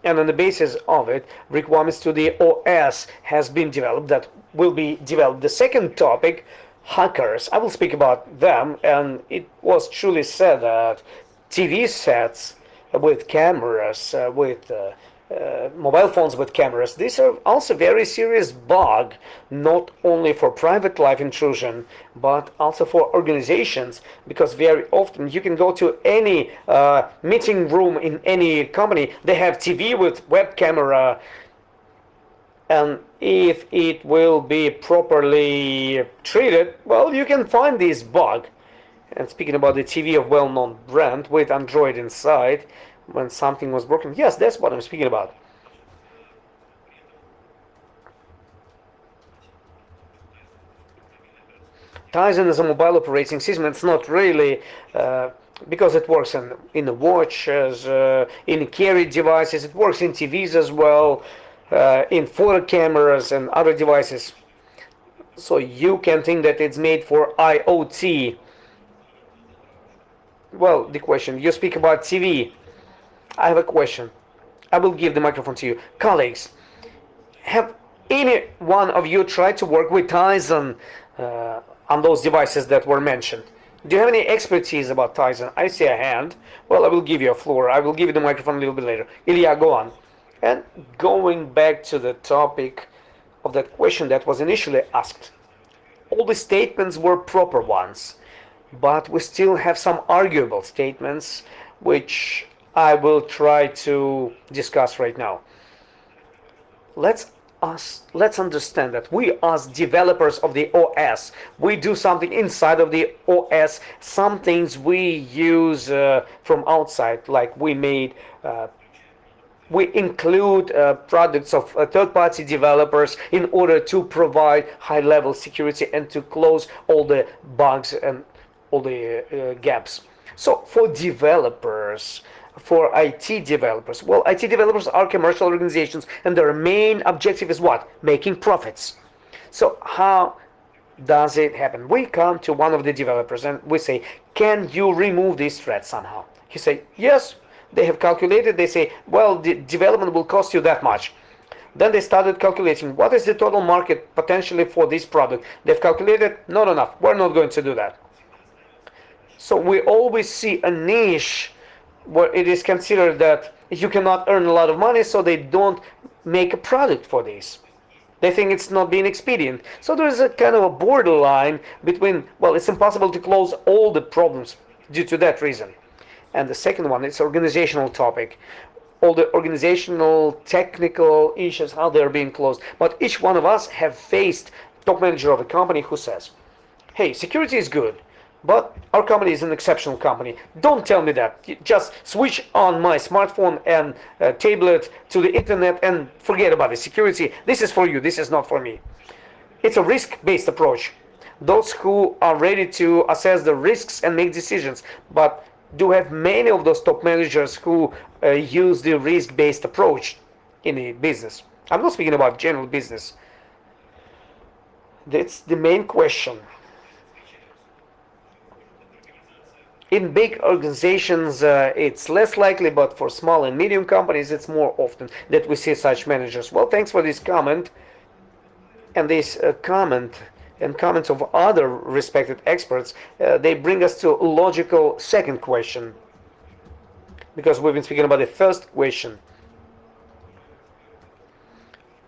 and on the basis of it, requirements to the OS has been developed that will be developed. The second topic, hackers, I will speak about them, and it was truly said that TV sets with cameras, with mobile phones with cameras. These are also very serious bug, not only for private life intrusion, but also for organizations, because very often you can go to any meeting room in any company, they have TV with web camera, and if it will be properly treated, well, you can find this bug. And speaking about the TV of well-known brand with Android inside, when something was broken, yes, that's what I'm speaking about. Tizen is a mobile operating system. It's not really because it works in the watches, in carried devices. It works in TVs as well, in photo cameras and other devices. So you can think that it's made for IoT. Well, the question, you speak about TV. I have a question. I will give the microphone to you. Colleagues, have any one of you tried to work with Tizen on those devices that were mentioned? Do you have any expertise about Tizen? I see a hand. Well, I will give you a floor. I will give you the microphone a little bit later. Ilya, go on. And going back to the topic of that question that was initially asked, all the statements were proper ones, but we still have some arguable statements which I will try to discuss right now. Let's understand that we as developers of the OS, we do something inside of the OS. Some things we use from outside, like we include products of third-party developers in order to provide high-level security and to close all the bugs and all the gaps. So for developers, for IT developers, well, IT developers are commercial organizations and their main objective is what? Making profits. So how does it happen? We come to one of the developers and we say, can you remove this threat somehow? He say, yes. They have calculated. They say, well, the development will cost you that much. Then they started calculating what is the total market potentially for this product. They've calculated not enough. We're not going to do that. So we always see a niche where it is considered that you cannot earn a lot of money, so they don't make a product for this. They think it's not being expedient. So there is a kind of a borderline between, well, it's impossible to close all the problems due to that reason. And the second one, it's organizational topic. All the organizational, technical issues, how they're being closed. But each one of us have faced top manager of a company who says, hey, security is good, but our company is an exceptional company. Don't tell me that. Just switch on my smartphone and tablet to the internet and forget about the security. This is for you. This is not for me. It's a risk-based approach. Those who are ready to assess the risks and make decisions, but do have many of those top managers who use the risk-based approach in the business. I'm not speaking about general business. That's the main question. In big organizations, it's less likely, but for small and medium companies, it's more often that we see such managers. Well, thanks for this comment. And this comment and comments of other respected experts, they bring us to a logical second question. Because we've been speaking about the first question.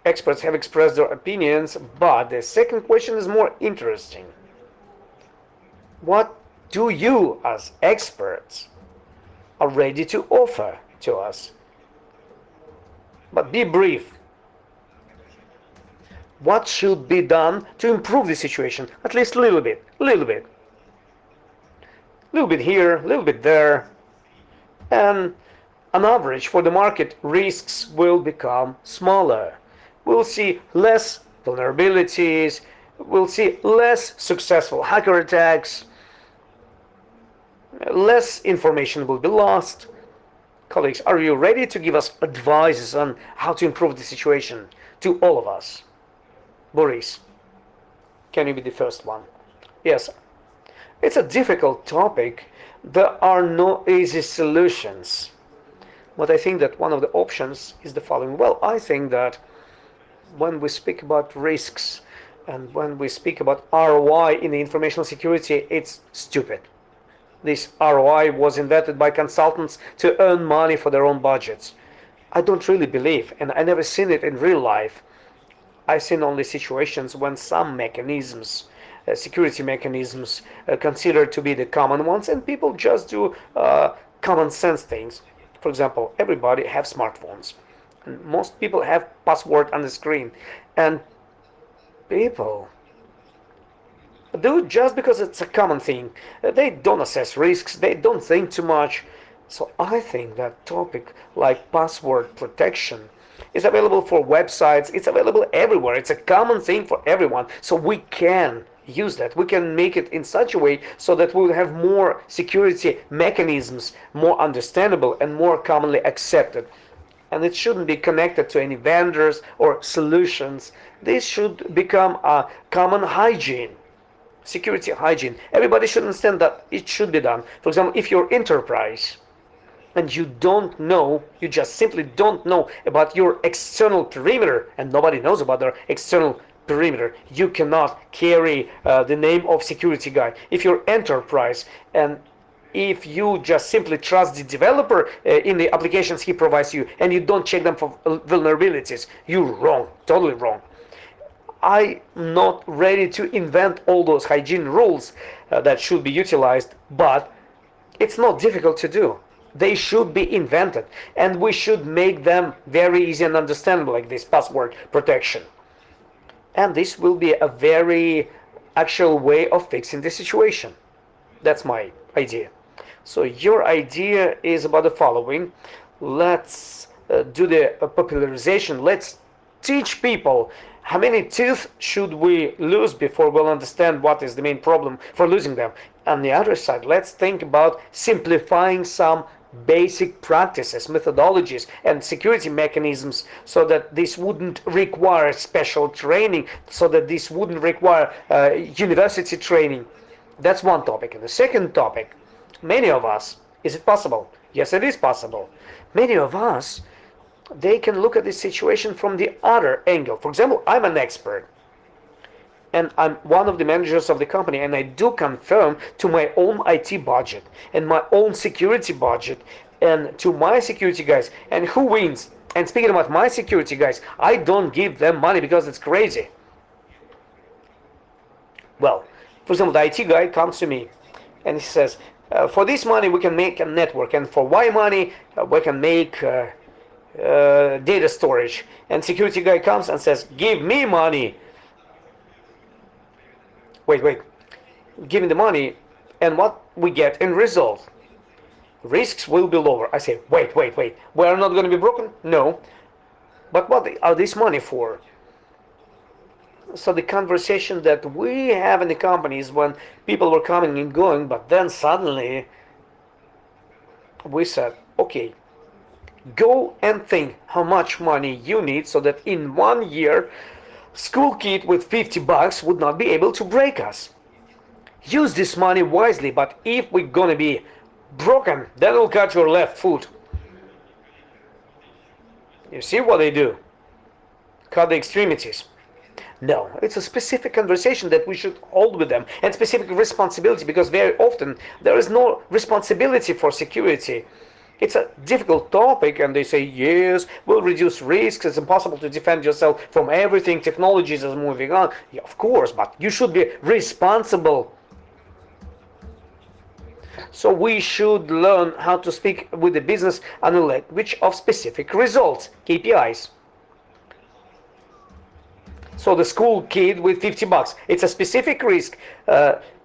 Experts have expressed their opinions, but the second question is more interesting. What do you, as experts, are ready to offer to us? But be brief. What should be done to improve the situation? At least a little bit, a little bit. A little bit here, a little bit there. And on average, for the market, risks will become smaller. We'll see less vulnerabilities. We'll see less successful hacker attacks. Less information will be lost. Colleagues, are you ready to give us advices on how to improve the situation to all of us? Boris, can you be the first one? Yes. It's a difficult topic. There are no easy solutions. But I think that one of the options is the following. Well, I think that when we speak about risks and when we speak about ROI in the information security, it's stupid. This ROI was invented by consultants to earn money for their own budgets. I don't really believe, and I never seen it in real life. I've seen only situations when some mechanisms, security mechanisms, considered to be the common ones, and people just do common sense things. For example, everybody have smartphones, and most people have password on the screen, and people do it just because it's a common thing. They don't assess risks, they don't think too much. So I think that topic like password protection is available for websites, it's available everywhere, it's a common thing for everyone. So we can use that. We can make it in such a way so that we'll have more security mechanisms, more understandable and more commonly accepted. And it shouldn't be connected to any vendors or solutions. This should become a common hygiene, security hygiene. Everybody should understand that it should be done. For example, if you're enterprise and you don't know, you just simply don't know about your external perimeter, and nobody knows about their external perimeter, you cannot carry the name of security guy. If you're enterprise and if you just simply trust the developer in the applications he provides you and you don't check them for vulnerabilities, you're wrong, totally wrong. I'm not ready to invent all those hygiene rules that should be utilized, but it's not difficult to do. They should be invented, and we should make them very easy and understandable, like this password protection. And this will be a very actual way of fixing the situation. That's my idea. So your idea is about the following. Let's do the popularization. Let's teach people how many teeth should we lose before we'll understand what is the main problem for losing them. On the other side, let's think about simplifying some basic practices, methodologies, and security mechanisms so that this wouldn't require special training, so that this wouldn't require university training. That's one topic. And the second topic, many of us, is it possible? Yes, it is possible. Many of us, they can look at this situation from the other angle. For example, I'm an expert and I'm one of the managers of the company, and I do confirm to my own IT budget and my own security budget and to my security guys. And who wins? And speaking about my security guys, I don't give them money because it's crazy. Well, for example, the IT guy comes to me and he says, for this money we can make a network, and for Y money we can make data storage. And security guy comes and says, give me money. Wait, give me the money, and what we get in result? Risks will be lower. I say, wait, we are not going to be broken? No. But what are this money for? So the conversation that we have in the companies when people were coming and going, but then suddenly we said, okay, go and think how much money you need so that in 1 year school kid with $50 would not be able to break us. Use this money wisely, but if we're gonna be broken, then we'll cut your left foot. You see what they do? Cut the extremities. No, it's a specific conversation that we should hold with them, and specific responsibility, because very often there is no responsibility for security. It's a difficult topic, and they say, yes, we'll reduce risks, it's impossible to defend yourself from everything, technologies are moving on. Yeah, of course, but you should be responsible. So we should learn how to speak with the business and the language of specific results, KPIs. So the school kid with $50, it's a specific risk,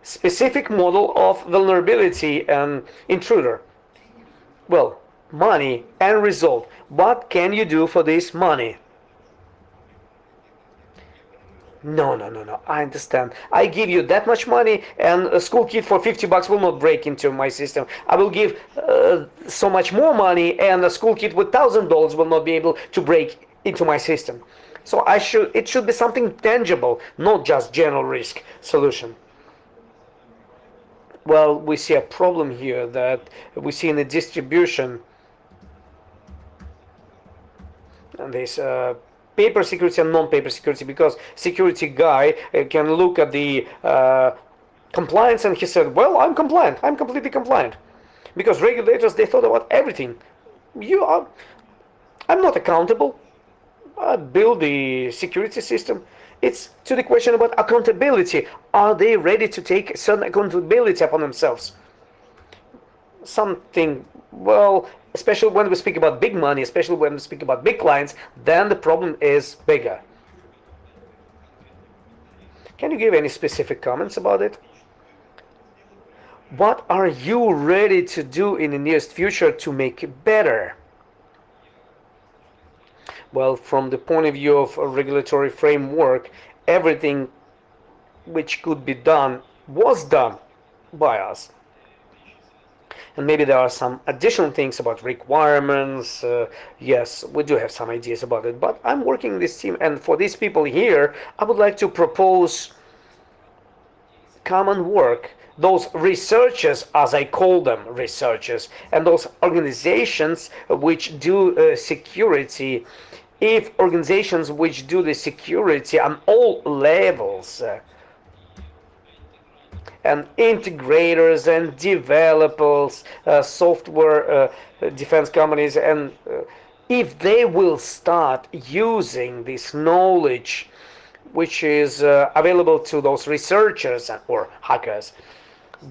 specific model of vulnerability and intruder. Well, money and result. What can you do for this money? No. I understand. I give you that much money, and a school kid for $50 will not break into my system. I will give so much more money, and a school kid with $1,000 will not be able to break into my system. So it should be something tangible, not just general risk solution. Well, we see a problem here that we see in the distribution. And this paper security and non-paper security, because security guy can look at the compliance and he said, well, I'm compliant, I'm completely compliant. Because regulators, they thought about everything. I'm not accountable. I build the security system. It's to the question about accountability. Are they ready to take certain accountability upon themselves? Something, well, especially when we speak about big money, especially when we speak about big clients, then the problem is bigger. Can you give any specific comments about it? What are you ready to do in the nearest future to make it better? Well, from the point of view of a regulatory framework, everything which could be done was done by us. And maybe there are some additional things about requirements. Yes, we do have some ideas about it, but I'm working in this team, and for these people here, I would like to propose common work. Those researchers, as I call them, researchers, and those organizations which do security, if organizations which do the security on all levels, and integrators and developers, software defense companies, and if they will start using this knowledge which is available to those researchers or hackers,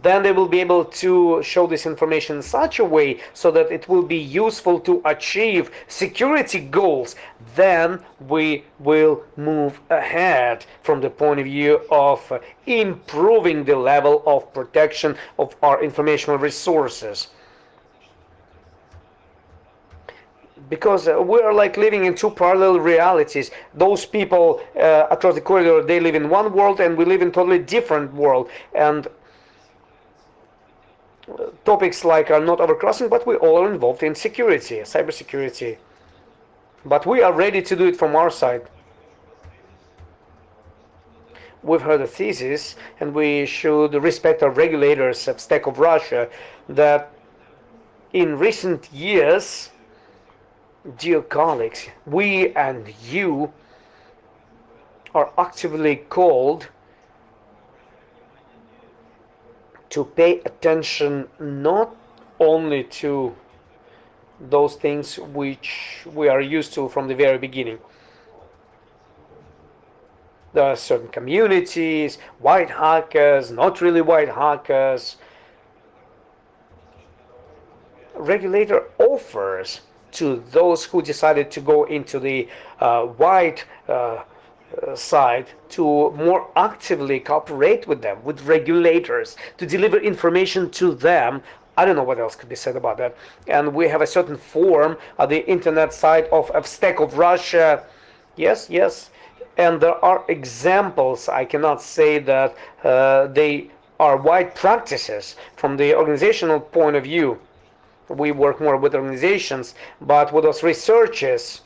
then they will be able to show this information in such a way so that it will be useful to achieve security goals. Then we will move ahead from the point of view of improving the level of protection of our informational resources. Because we are like living in two parallel realities. Those people across the corridor, they live in one world, and we live in totally different world. And topics like are not overcrossing, but we all are involved in security, cybersecurity. But we are ready to do it from our side. We've heard a thesis, and we should respect our regulators at stake of Russia, that in recent years, dear colleagues, we and you are actively called to pay attention not only to those things which we are used to from the very beginning. There are certain communities, white hackers, not really white hackers. Regulator offers to those who decided to go into the white side to more actively cooperate with them, with regulators, to deliver information to them. I don't know what else could be said about that. And we have a certain form at the internet side of Stack of Russia. Yes, yes. And there are examples. I cannot say that they are wide practices from the organizational point of view. We work more with organizations, but with those researchers,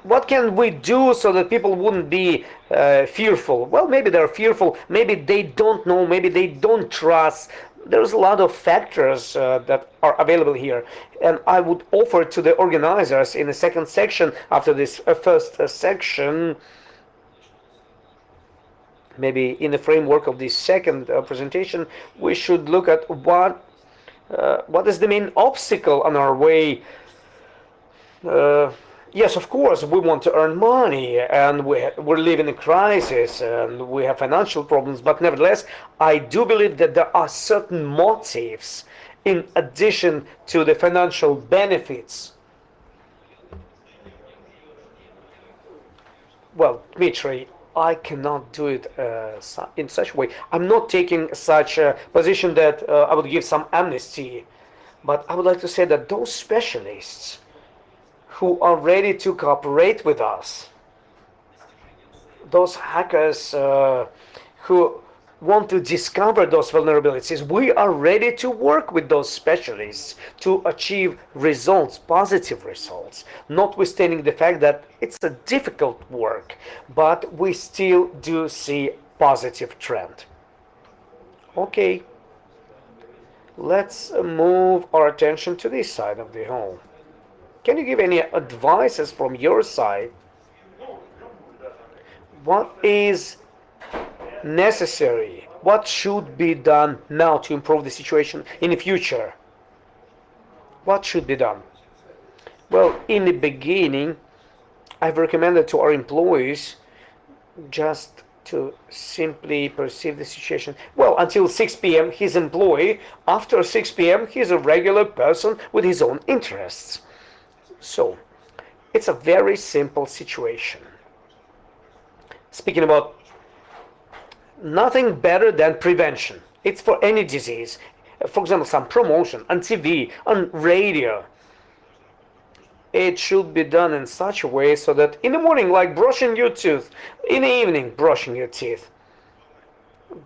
what can we do so that people wouldn't be fearful? Well, maybe they're fearful, maybe they don't know, maybe they don't trust. There's a lot of factors that are available here, and I would offer to the organizers in the second section, after this first section, maybe in the framework of this second presentation, we should look at what is the main obstacle on our way. Yes, of course, we want to earn money, and we're living in a crisis, and we have financial problems, but nevertheless, I do believe that there are certain motives in addition to the financial benefits. Well, Dmitry, I cannot do it in such a way. I'm not taking such a position that I would give some amnesty, but I would like to say that those specialists who are ready to cooperate with us, those hackers who want to discover those vulnerabilities, we are ready to work with those specialists to achieve results, positive results, notwithstanding the fact that it's a difficult work, but we still do see positive trend. Okay, let's move our attention to this side of the hall. Can you give any advices from your side? What is necessary? What should be done now to improve the situation in the future? What should be done? Well, in the beginning, I've recommended to our employees just to simply perceive the situation. Well, until 6 p.m., he's employee. After 6 p.m., he's a regular person with his own interests. So, it's a very simple situation. Speaking about nothing better than prevention. It's for any disease. For example, some promotion on TV, on radio. It should be done in such a way so that in the morning, like brushing your teeth, in the evening, brushing your teeth.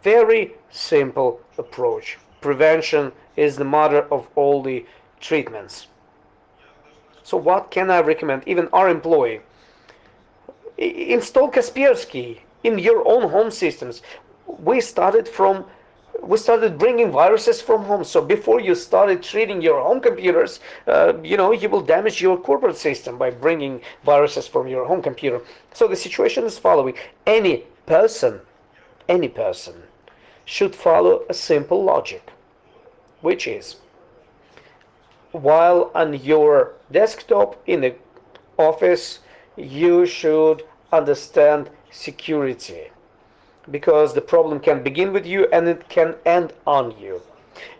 Very simple approach. Prevention is the mother of all the treatments. So what can I recommend? Even our employee. Install Kaspersky in your own home systems. We started bringing viruses from home. So before you started treating your home computers, you will damage your corporate system by bringing viruses from your home computer. So the situation is following. Any person should follow a simple logic, which is while on your desktop in the office, you should understand security, because the problem can begin with you and it can end on you.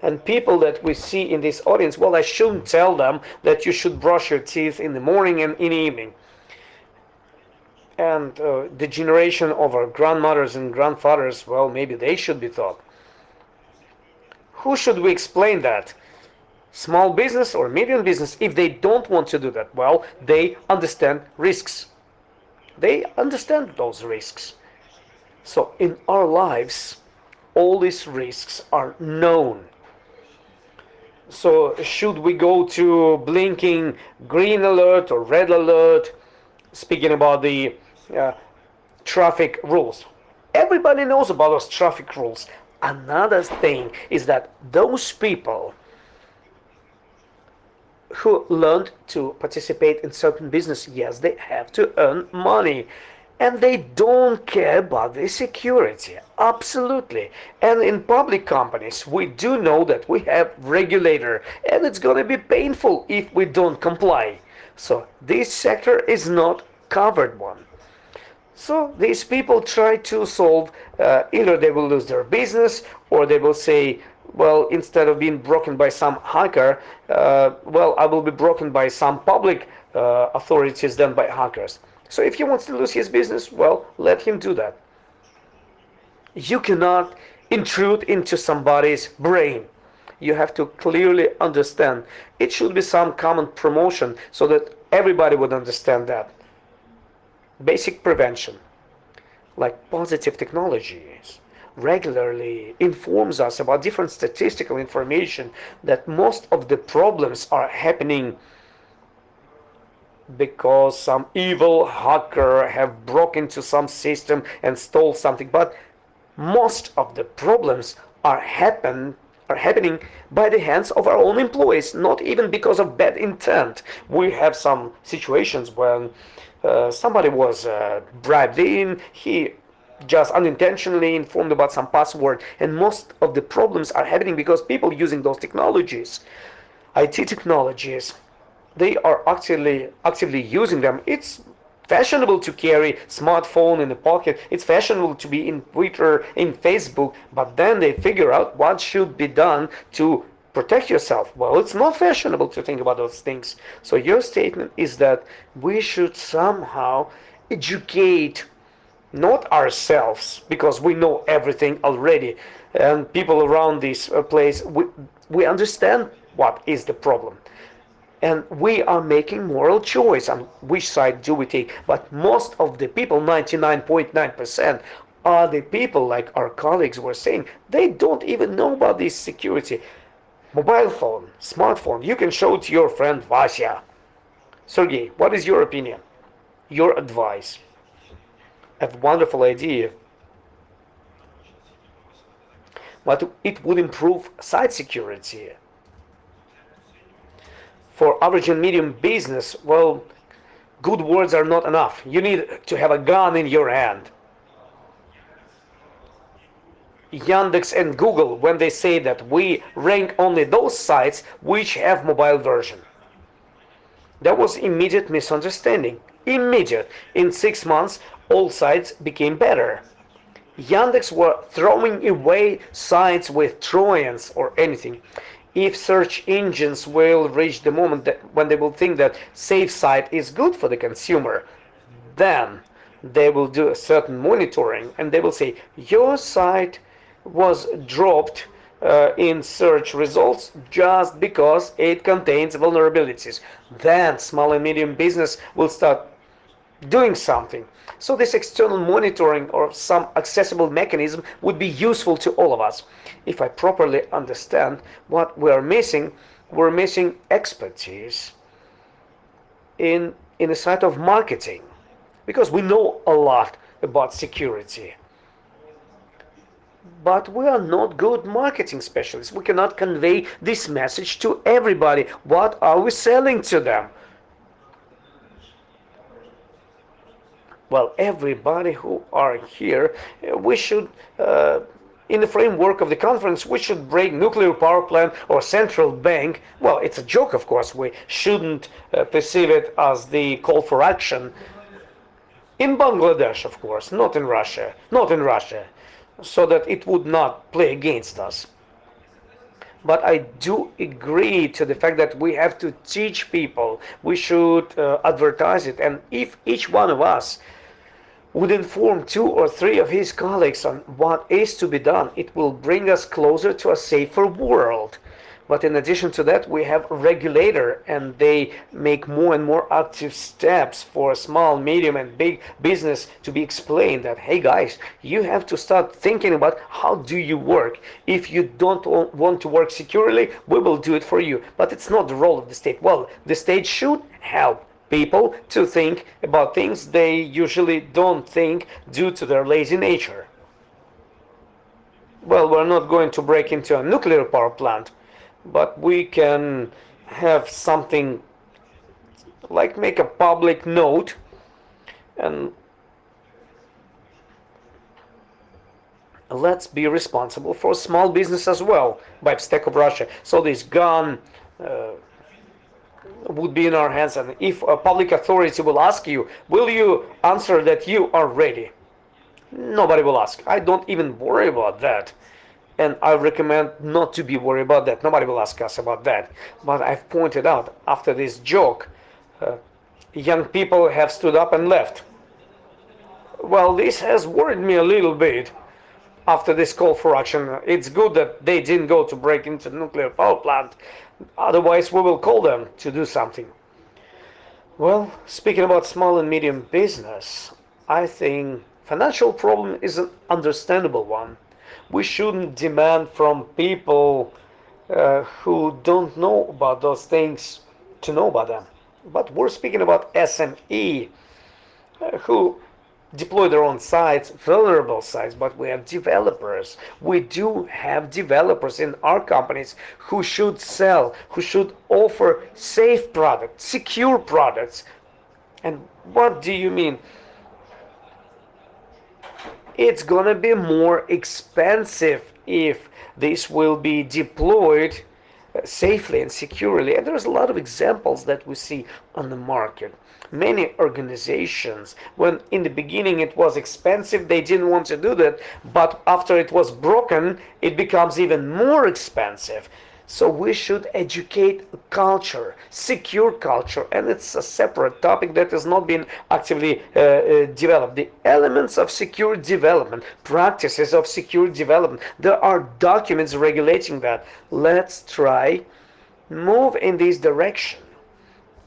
And people that we see in this audience, well, I shouldn't tell them that you should brush your teeth in the morning and in the evening. And the generation of our grandmothers and grandfathers, well, maybe they should be taught. Who should we explain that? Small business or medium business? If they don't want to do that, well, they understand risks. They understand those risks. So in our lives, all these risks are known. So should we go to blinking green alert or red alert? Speaking about the traffic rules. Everybody knows about those traffic rules. Another thing is that those people who learned to participate in certain business, yes, they have to earn money. And they don't care about the security. Absolutely. And in public companies, we do know that we have regulator, and it's going to be painful if we don't comply. So this sector is not covered one. So these people try to solve, either they will lose their business, or they will say, well, instead of being broken by some hacker, well, I will be broken by some public authorities than by hackers. So if he wants to lose his business, well, let him do that. You cannot intrude into somebody's brain. You have to clearly understand. It should be some common promotion so that everybody would understand that. Basic prevention, like positive technologies, regularly informs us about different statistical information that most of the problems are happening because some evil hacker have broken into some system and stole something. But most of the problems are happening by the hands of our own employees, not even because of bad intent. We have some situations when somebody was bribed in, he just unintentionally informed about some password, and most of the problems are happening because people using those technologies, IT technologies, they are actively using them. It's fashionable to carry smartphone in the pocket. It's fashionable to be in Twitter, in Facebook, but then they figure out what should be done to protect yourself. Well, it's not fashionable to think about those things. So your statement is that we should somehow educate not ourselves, because we know everything already, and people around this place, we understand what is the problem. And we are making moral choice on which side do we take. But most of the people, 99.9%, are the people, like our colleagues were saying, they don't even know about this security. Mobile phone, smartphone, you can show it to your friend Vasya. Sergey, what is your opinion? Your advice? A wonderful idea. But it would improve site security. For average and medium business, well, good words are not enough. You need to have a gun in your hand. Yandex and Google, when they say that we rank only those sites which have mobile version. There was immediate misunderstanding. Immediate. In 6 months, all sites became better. Yandex were throwing away sites with Trojans or anything. If search engines will reach the moment that when they will think that safe site is good for the consumer, then they will do a certain monitoring and they will say your site was dropped in search results just because it contains vulnerabilities. Then small and medium business will start doing something. So this external monitoring or some accessible mechanism would be useful to all of us. If I properly understand what we're missing expertise in the side of marketing because we know a lot about security. But we are not good marketing specialists. We cannot convey this message to everybody. What are we selling to them? Well, everybody who are here, we should, in the framework of the conference, we should break nuclear power plant or central bank. Well, it's a joke, of course. We shouldn't perceive it as the call for action. In Bangladesh, of course, not in Russia, so that it would not play against us. But I do agree to the fact that we have to teach people. We should advertise it. And if each one of us would inform 2 or 3 of his colleagues on what is to be done, it will bring us closer to a safer world. But in addition to that, we have a regulator, and they make more and more active steps for small, medium, and big business to be explained that, hey guys, you have to start thinking about how do you work. If you don't want to work securely, we will do it for you. But it's not the role of the state. Well, the state should help people to think about things they usually don't think due to their lazy nature. Well, we're not going to break into a nuclear power plant, but we can have something like make a public note and let's be responsible for small business as well by Stake of Russia. So this gun would be in our hands, and if a public authority will ask you, will you answer that you are ready? Nobody will ask. I don't even worry about that. And I recommend not to be worried about that. Nobody will ask us about that. But I've pointed out, after this joke, young people have stood up and left. Well, this has worried me a little bit after this call for action. It's good that they didn't go to break into the nuclear power plant. Otherwise, we will call them to do something. Well, speaking about small and medium business, I think financial problem is an understandable one. We shouldn't demand from people who don't know about those things to know about them. But we're speaking about SME who deploy their own sites, vulnerable sites, but we have developers. We do have developers in our companies who should sell, who should offer safe products, secure products. And what do you mean? It's gonna be more expensive if this will be deployed safely and securely. And there's a lot of examples that we see on the market. Many organizations, when in the beginning it was expensive, they didn't want to do that, but after it was broken, it becomes even more expensive. So we should educate culture, secure culture, and it's a separate topic that has not been actively developed. The elements of secure development, practices of secure development, there are documents regulating that. Let's try move in this direction.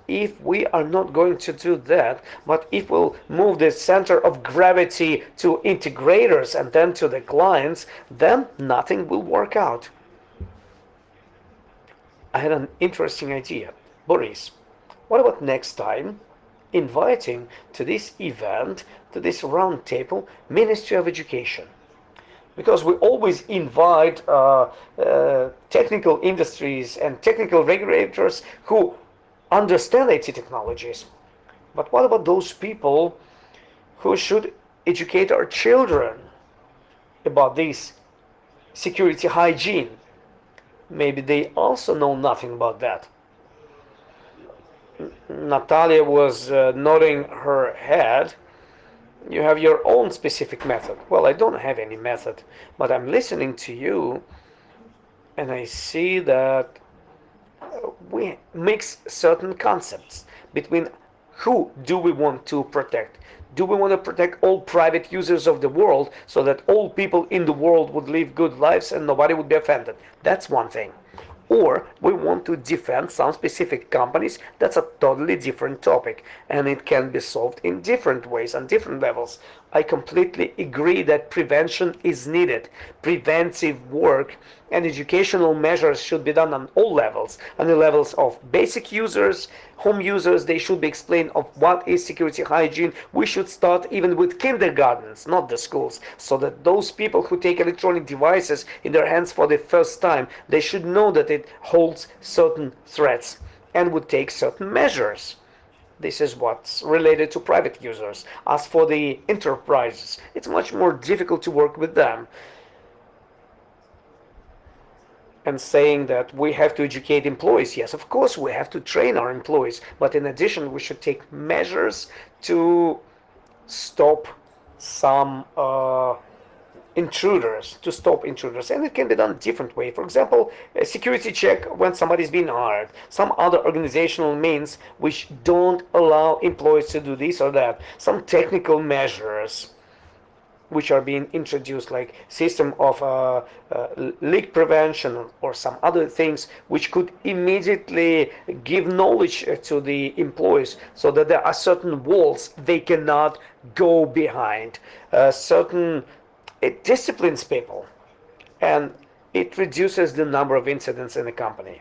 If we are not going to do that, but if we'll move the center of gravity to integrators and then to the clients, then nothing will work out. I had an interesting idea. Boris, what about next time inviting to this event, to this round table, Ministry of Education? Because we always invite technical industries and technical regulators who understand IT technologies. But what about those people who should educate our children about this security hygiene? Maybe they also know nothing about that. Natalia was nodding her head. You have your own specific method. Well, I don't have any method, but I'm listening to you and I see that we mix certain concepts between who do we want to protect. Do we want to protect all private users of the world so that all people in the world would live good lives and nobody would be offended? That's one thing. Or we want to defend some specific companies. That's a totally different topic, and it can be solved in different ways on different levels. I completely agree that prevention is needed. Preventive work and educational measures should be done on all levels. On the levels of basic users, home users, they should be explained of what is security hygiene. We should start even with kindergartens, not the schools, so that those people who take electronic devices in their hands for the first time, they should know that it holds certain threats and would take certain measures. This is what's related to private users. As for the enterprises, it's much more difficult to work with them. And saying that we have to educate employees, yes, of course we have to train our employees, but in addition we should take measures to stop some intruders, and it can be done a different way. For example, a security check when somebody's being hired, some other organizational means which don't allow employees to do this or that, some technical measures which are being introduced, like system of leak prevention or some other things which could immediately give knowledge to the employees, so that there are certain walls they cannot go behind. Certain It disciplines people, and it reduces the number of incidents in the company.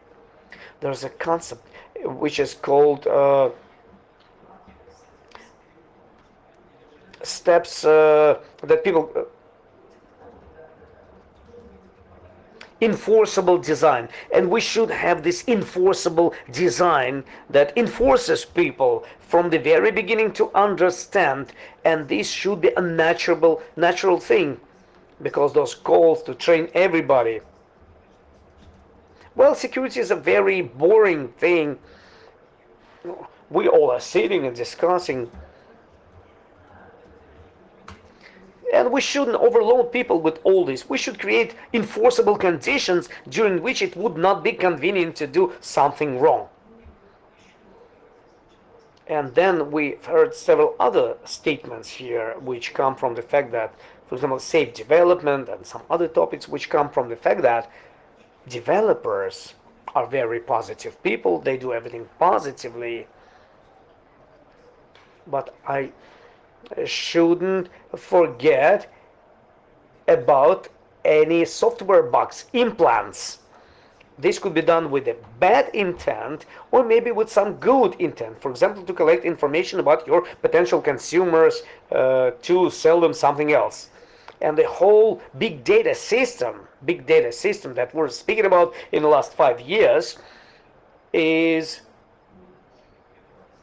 There's a concept which is called steps that people enforceable design, and we should have this enforceable design that enforces people from the very beginning to understand, and this should be a natural thing, because those calls to train everybody, well, security is a very boring thing. We all are sitting and discussing, and we shouldn't overload people with all this. We should create enforceable conditions during which it would not be convenient to do something wrong. And then we've heard several other statements here which come from the fact that, for example, safe development and some other topics which come from the fact that developers are very positive people. They do everything positively. But I shouldn't forget about any software bugs, implants. This could be done with a bad intent or maybe with some good intent. For example, to collect information about your potential consumers to sell them something else. And the whole big data system that we're speaking about in the last 5 years is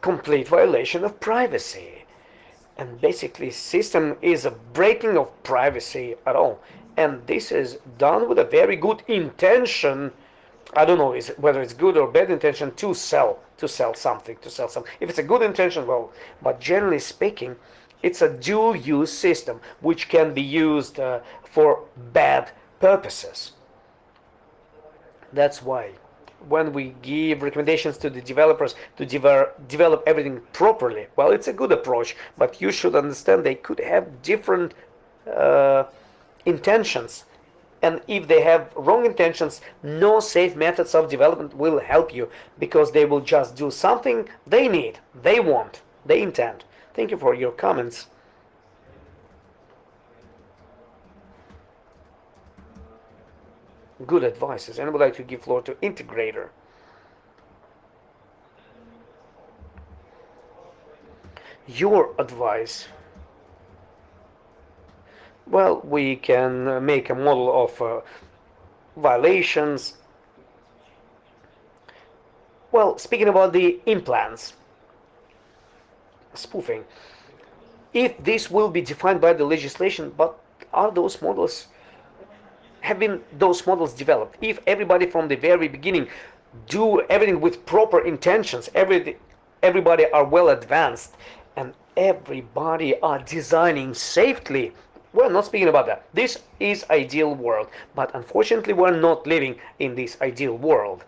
complete violation of privacy. And basically, system is a breaking of privacy at all. And this is done with a very good intention. I don't know whether it's good or bad intention to sell something. If it's a good intention, well, but generally speaking, it's a dual use system which can be used for bad purposes. That's why when we give recommendations to the developers to develop everything properly, well, it's a good approach, but you should understand they could have different intentions. And if they have wrong intentions, no safe methods of development will help you, because they will just do something they need, they want, they intend. Thank you for your comments. Good advices, and I would like to give floor to Integrator. Your advice. Well, we can make a model of violations. Well, speaking about the implants, spoofing, if this will be defined by the legislation, but are those models, have been those models developed? If everybody from the very beginning do everything with proper intentions, everybody are well advanced, and everybody are designing safely. We're not speaking about that. This is ideal world, but unfortunately we're not living in this ideal world.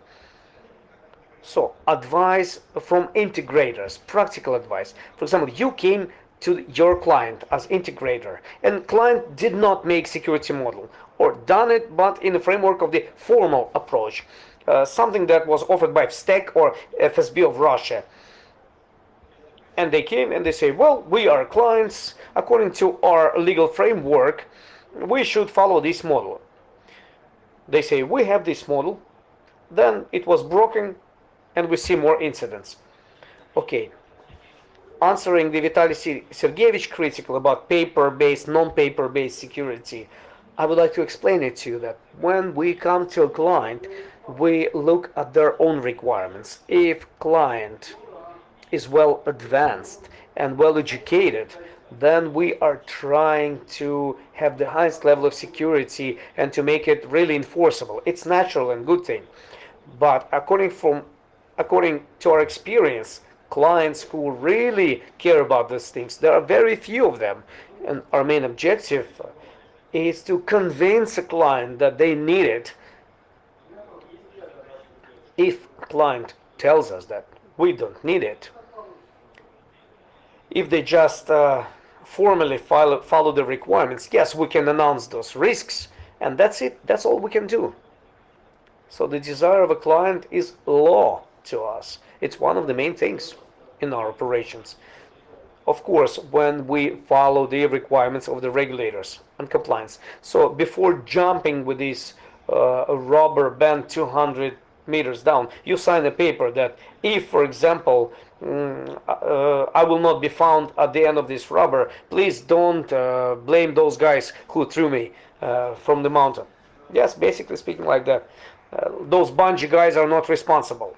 So advice from integrators, practical advice. For example, you came to your client as integrator, and client did not make security model, or done it but in the framework of the formal approach, something that was offered by STEC or FSB of Russia. And they came and they say, well, we are clients, according to our legal framework, we should follow this model. They say, we have this model, then it was broken, and we see more incidents. Okay, answering the Vitaly Sergeyevich critical about paper-based, non-paper-based security, I would like to explain it to you that when we come to a client, we look at their own requirements. If client is well advanced and well educated, then we are trying to have the highest level of security and to make it really enforceable. It's natural and good thing. But according to our experience, clients who really care about these things, there are very few of them. And our main objective is to convince a client that they need it. If a client tells us that we don't need it, if they just formally follow the requirements, yes, we can announce those risks, and that's it. That's all we can do. So the desire of a client is law to us. It's one of the main things in our operations. Of course, when we follow the requirements of the regulators and compliance. So before jumping with this rubber band 200 meters down, you sign a paper that if, for example, I will not be found at the end of this rubber, please don't blame those guys who threw me from the mountain. Yes, basically speaking like that. Those bungee guys are not responsible.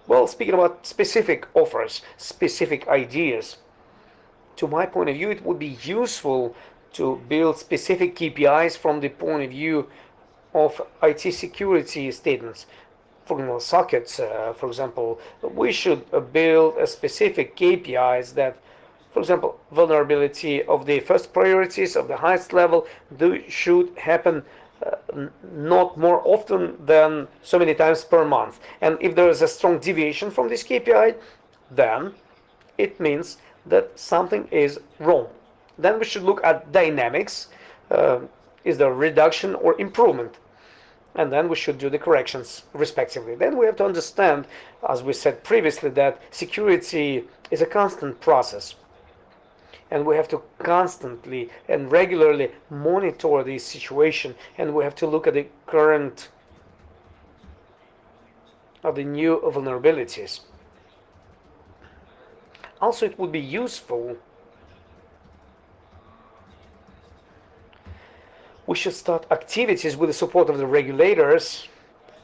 Well, speaking about specific offers, specific ideas, to my point of view, it would be useful to build specific KPIs from the point of view of IT security statements. For example, sockets, for example, we should build a specific KPIs that, for example, vulnerability of the first priorities of the highest level should happen not more often than so many times per month. And if there is a strong deviation from this KPI, then it means that something is wrong. Then we should look at dynamics. Is there reduction or improvement? And then we should do the corrections respectively. Then we have to understand, as we said previously, that security is a constant process. And we have to constantly and regularly monitor this situation, and we have to look at the current of the new vulnerabilities. Also, it would be useful, we should start activities with the support of the regulators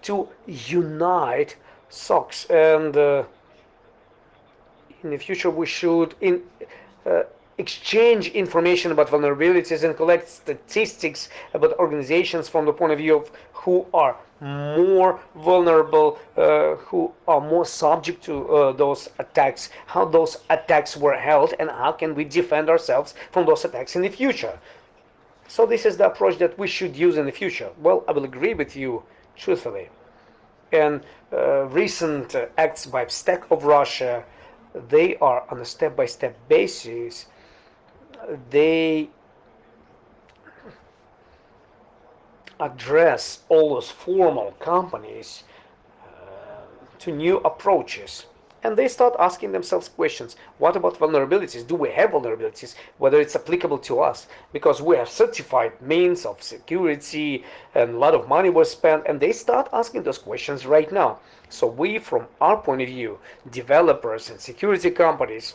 to unite SOCs, and in the future we should exchange information about vulnerabilities and collect statistics about organizations from the point of view of who are more vulnerable, who are more subject to those attacks, how those attacks were held, and how can we defend ourselves from those attacks in the future. So this is the approach that we should use in the future. Well, I will agree with you truthfully. And recent acts by STEC of Russia, they are on a step-by-step basis. They address all those formal companies to new approaches. And they start asking themselves questions. What about vulnerabilities? Do we have vulnerabilities? Whether it's applicable to us? Because we have certified means of security and a lot of money was spent, and they start asking those questions right now. So we, from our point of view, developers and security companies,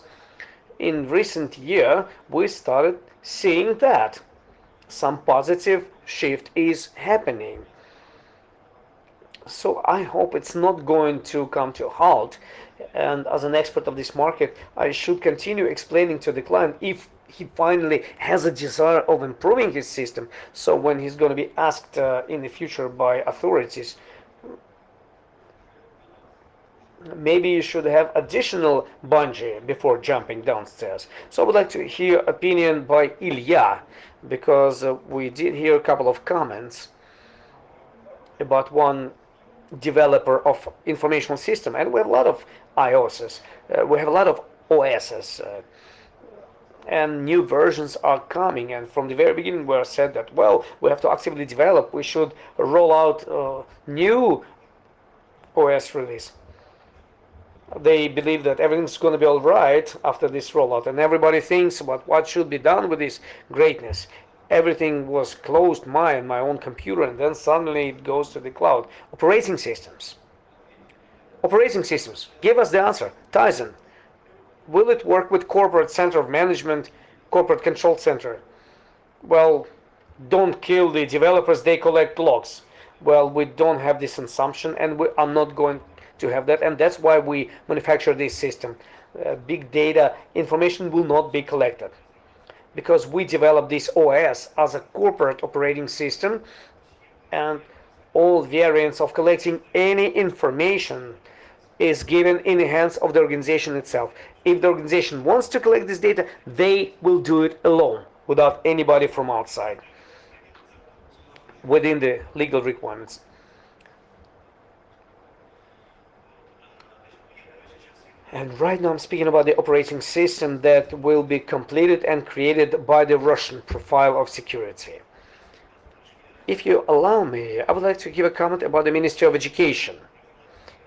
in recent year, we started seeing that some positive shift is happening. So I hope it's not going to come to a halt. And as an expert of this market, I should continue explaining to the client if he finally has a desire of improving his system. So when he's going to be asked in the future by authorities, maybe you should have additional bungee before jumping downstairs. So I would like to hear opinion by Ilya, because we did hear a couple of comments about one developer of informational system, and we have a lot of iOSs, we have a lot of OSs, and new versions are coming. And from the very beginning, we said that, well, we have to actively develop. We should roll out new OS release. They believe that everything's going to be all right after this rollout, and everybody thinks about what should be done with this greatness. Everything was closed my own computer, and then suddenly it goes to the cloud. Operating systems. Operating systems. Give us the answer. Tyson, will it work with corporate center of management, corporate control center? Well, don't kill the developers, they collect logs. Well, we don't have this assumption, and we are not going to have that, and that's why we manufacture this system. Big data information will not be collected, because we developed this OS as a corporate operating system, and all variants of collecting any information is given in the hands of the organization itself. If the organization wants to collect this data, they will do it alone, without anybody from outside, within the legal requirements. And right now I'm speaking about the operating system that will be completed and created by the Russian profile of security. If you allow me, I would like to give a comment about the Ministry of Education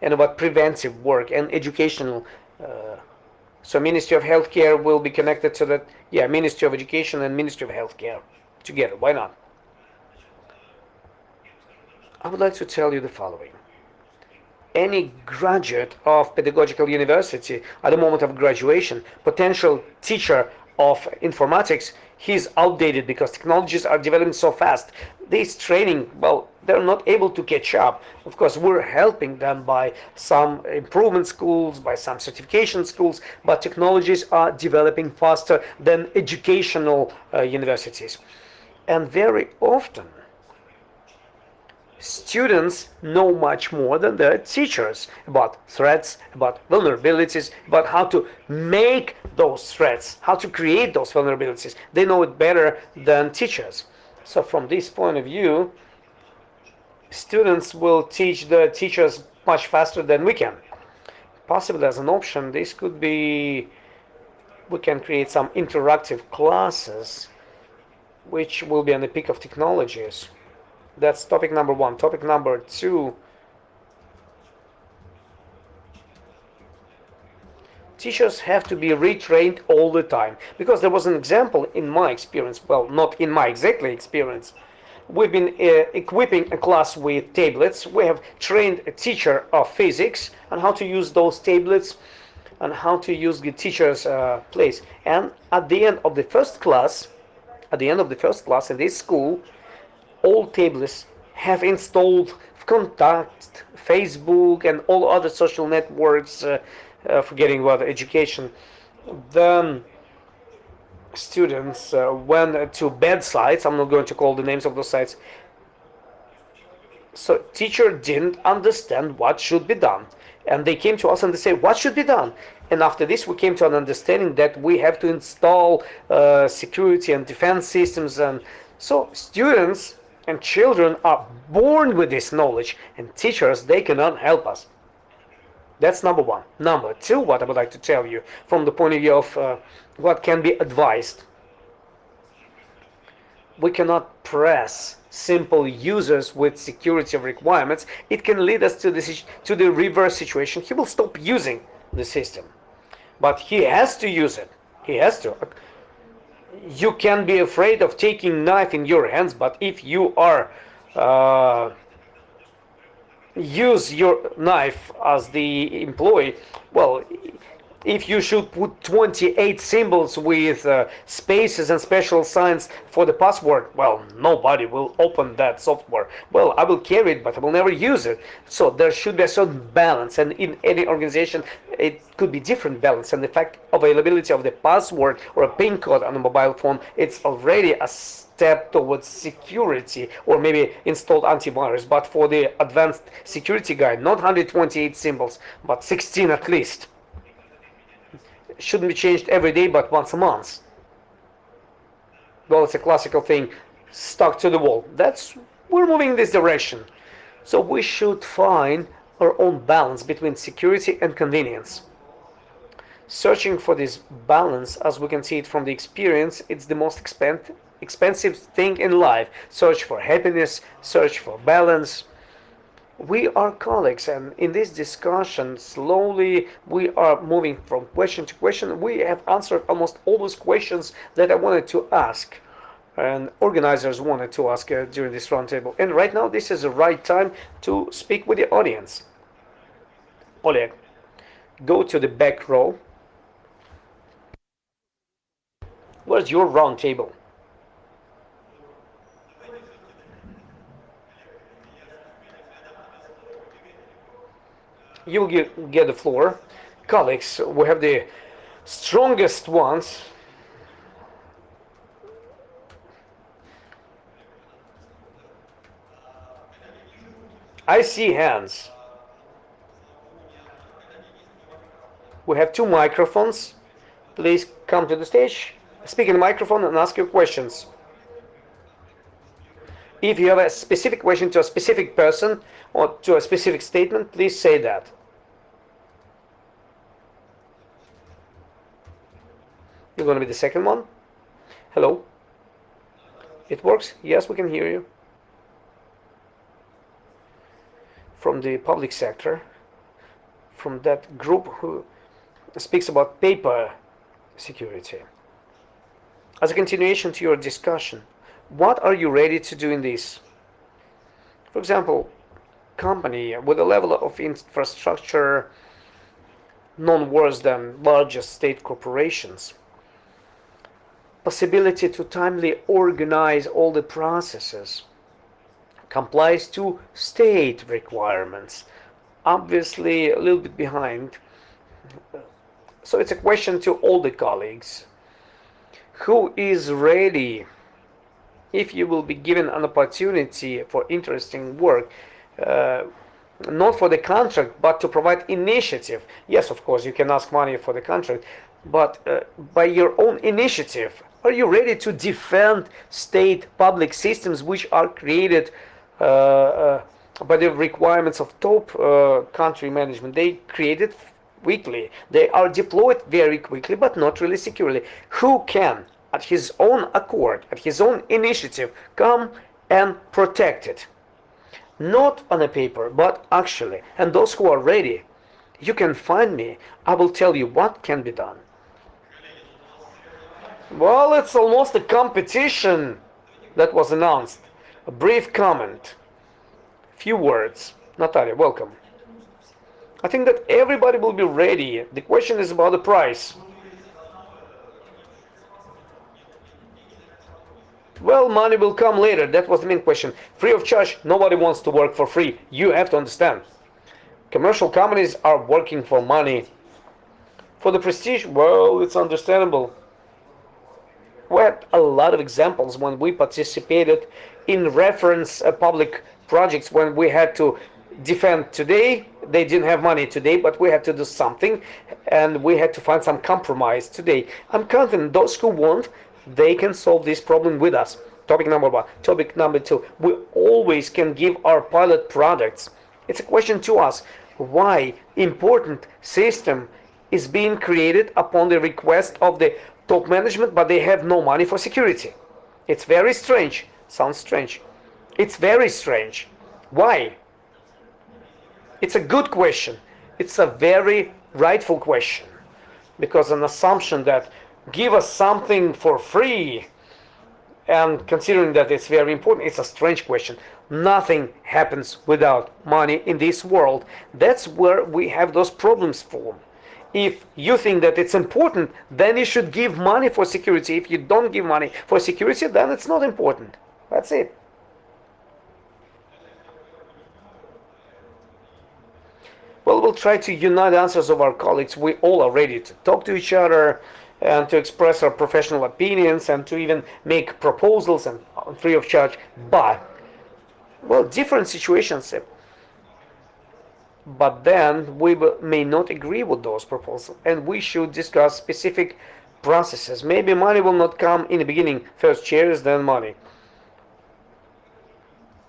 and about preventive work and educational. So Ministry of Healthcare will be connected to that. Yeah, Ministry of Education and Ministry of Healthcare together. Why not? I would like to tell you the following. Any graduate of pedagogical university at the moment of graduation, potential teacher of informatics, he's outdated because technologies are developing so fast. This training, well, they're not able to catch up. Of course, we're helping them by some improvement schools, by some certification schools, but technologies are developing faster than educational universities. And very often, students know much more than their teachers about threats, about vulnerabilities, about how to make those threats, how to create those vulnerabilities. They know it better than teachers. So from this point of view, students will teach the teachers much faster than we can. Possibly as an option, this could be, we can create some interactive classes which will be on the peak of technologies. That's topic number one. Topic number two, teachers have to be retrained all the time, because there was an example in my experience, well, not in my exactly experience. We've been equipping a class with tablets. We have trained a teacher of physics on how to use those tablets and how to use the teacher's place. And at the end of the first class, in this school, all tablets have installed Contact, Facebook, and all other social networks, forgetting about education. Then students went to bed sites. I'm not going to call the names of those sites. So teacher didn't understand what should be done. And they came to us and they said, what should be done? And after this, we came to an understanding that we have to install security and defense systems. And so students and children are born with this knowledge, and teachers, they cannot help us. That's number one. Number two, what I would like to tell you from the point of view of what can be advised. We cannot press simple users with security requirements. It can lead us to the reverse situation. He will stop using the system, but he has to use it. He has to. You can be afraid of taking knife in your hands, but if you are use your knife as the employee, well, if you should put 28 symbols with spaces and special signs for the password, well, nobody will open that software. Well, I will carry it, but I will never use it. So there should be a certain balance, and in any organization, it could be different balance. And the fact availability of the password or a PIN code on a mobile phone, it's already a step towards security, or maybe installed antivirus. But for the advanced security guide, not 128 symbols, but 16 at least. Shouldn't be changed every day, but once a month. Well, it's a classical thing, stuck to the wall. We're moving in this direction. So we should find our own balance between security and convenience. Searching for this balance, as we can see it from the experience, it's the most expensive thing in life. Search for happiness, search for balance. We are colleagues, and in this discussion, slowly we are moving from question to question. We have answered almost all those questions that I wanted to ask, and organizers wanted to ask during this roundtable. And right now, this is the right time to speak with the audience. Oleg, go to the back row. Where's your roundtable? You'll get the floor. Colleagues, we have the strongest ones. I see hands. We have two microphones. Please come to the stage, speak in the microphone and ask your questions. If you have a specific question to a specific person or to a specific statement, please say that. You're going to be the second one. Hello? It works? Yes, we can hear you. From the public sector, from that group who speaks about paper security. As a continuation to your discussion, what are you ready to do in this? For example, company with a level of infrastructure none worse than largest state corporations. Possibility to timely organize all the processes. Complies to state requirements. Obviously a little bit behind. So it's a question to all the colleagues. Who is ready, if you will be given an opportunity for interesting work, not for the contract, but to provide initiative? Yes, of course, you can ask money for the contract, but by your own initiative, are you ready to defend state public systems which are created by the requirements of top country management? They created weekly. They are deployed very quickly, but not really securely. Who can, at his own accord, at his own initiative, come and protect it? Not on a paper, but actually. And those who are ready, you can find me. I will tell you what can be done. Well, it's almost a competition that was announced. A brief comment. Few words. Natalia, welcome. I think that everybody will be ready. The question is about the price. Well, money will come later. That was the main question. Free of charge, nobody wants to work for free. You have to understand. Commercial companies are working for money. For the prestige, well, it's understandable. We had a lot of examples when we participated in reference public projects when we had to defend today. They didn't have money today, but we had to do something, and we had to find some compromise today. I'm confident those who want, they can solve this problem with us. Topic number one. Topic number two. We always can give our pilot products. It's a question to us. Why important system is being created upon the request of the top management, but they have no money for security? It's very strange. Sounds strange. It's very strange. Why? It's a good question. It's a very rightful question. Because an assumption that give us something for free, and considering that it's very important, it's a strange question. Nothing happens without money in this world. That's where we have those problems from. If you think that it's important, then you should give money for security. If you don't give money for security, then it's not important. That's it. Well, we'll try to unite the answers of our colleagues. We all are ready to talk to each other and to express our professional opinions and to even make proposals and free of charge. But, well, different situations. But then we may not agree with those proposals, and we should discuss specific processes. Maybe money will not come in the beginning. First chairs, then money.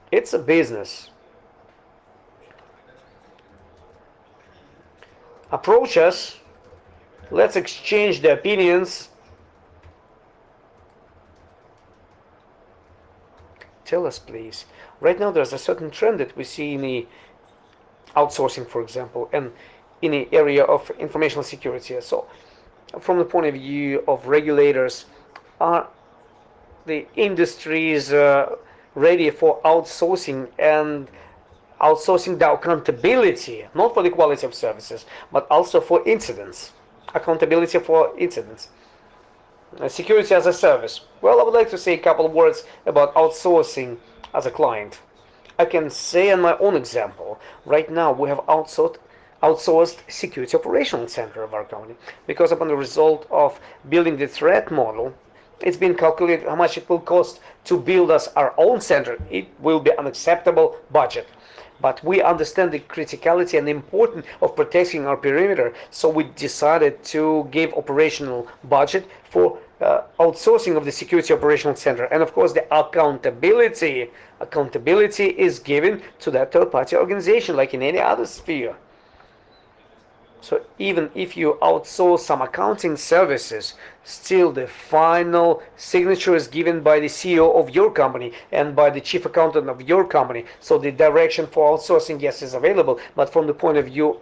It's a business. Approach us. Let's exchange the opinions. Tell us, please. Right now, there's a certain trend that we see in the outsourcing, for example, and in the area of informational security. So, from the point of view of regulators, are the industries ready for outsourcing and outsourcing the accountability, not for the quality of services, but also for incidents, accountability for incidents. Security as a service. Well, I would like to say a couple of words about outsourcing as a client. I can say in my own example, right now we have outsourced security operational center of our company because upon the result of building the threat model, it's been calculated how much it will cost to build us our own center. It will be an acceptable budget. But we understand the criticality and importance of protecting our perimeter, so we decided to give operational budget for outsourcing of the security operational center. And of course, the accountability is given to that third-party organization, like in any other sphere. So even if you outsource some accounting services, still the final signature is given by the CEO of your company and by the chief accountant of your company. So the direction for outsourcing, yes, is available, but from the point of view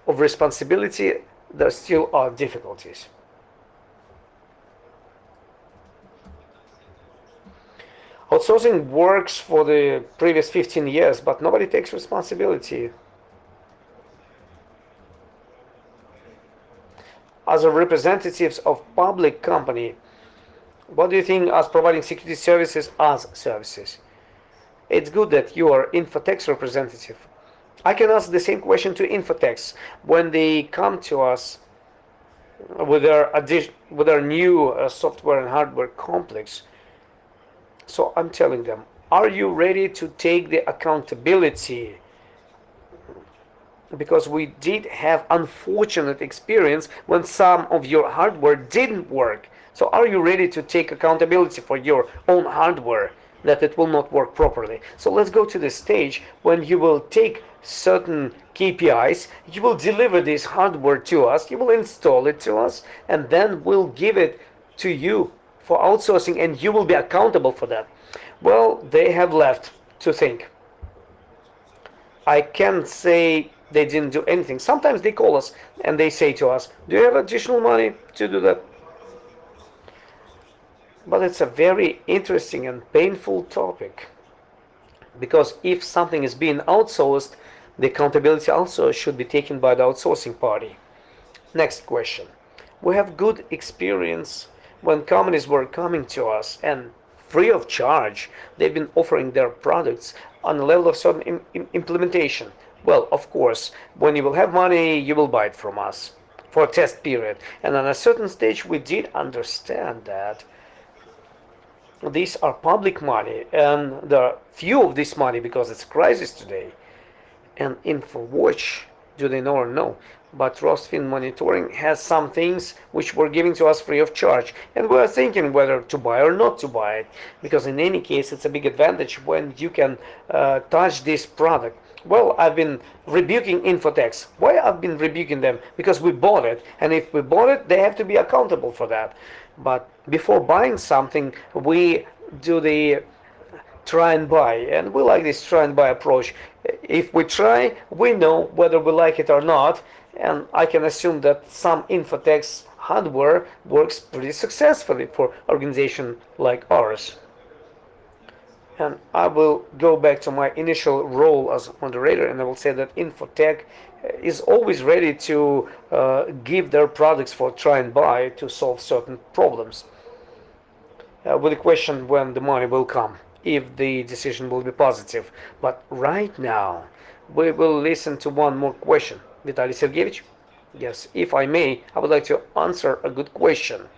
of responsibility, there still are difficulties. Outsourcing works for the previous 15 years, but nobody takes responsibility. As a representatives of public company, what do you think as providing security services as services? It's good that you are Infotech's representative. I can ask the same question to Infotechs when they come to us with their new software and hardware complex. So I'm telling them, are you ready to take the accountability? Because we did have unfortunate experience when some of your hardware didn't work. So are you ready to take accountability for your own hardware that it will not work properly? So let's go to the stage when you will take certain KPIs, you will deliver this hardware to us, you will install it to us, and then we'll give it to you for outsourcing, and you will be accountable for that. Well, they have left to think. I can't say they didn't do anything. Sometimes they call us and they say to us, do you have additional money to do that? But it's a very interesting and painful topic, because if something is being outsourced, the accountability also should be taken by the outsourcing party. Next question. We have good experience when companies were coming to us and free of charge, they've been offering their products on a level of certain implementation. Well, of course, when you will have money, you will buy it from us for a test period. And on a certain stage, we did understand that these are public money, and there are few of this money because it's a crisis today. And InfoWatch, do they know or no? But Rosfin Monitoring has some things which were given to us free of charge, and we are thinking whether to buy or not to buy it, because in any case it's a big advantage when you can touch this product. Well, I've been rebuking Infotechs. Why I've been rebuking them? Because we bought it, and if we bought it, they have to be accountable for that. But before buying something, we do the try and buy, and we like this try and buy approach. If we try, we know whether we like it or not, and I can assume that some Infotech's hardware works pretty successfully for organization like ours. And I will go back to my initial role as moderator, and I will say that Infotech is always ready to give their products for try and buy to solve certain problems, with the question when the money will come, if the decision will be positive. But right now, we will listen to one more question. Vitaly Sergeyevich? Yes, if I may, I would like to answer a good question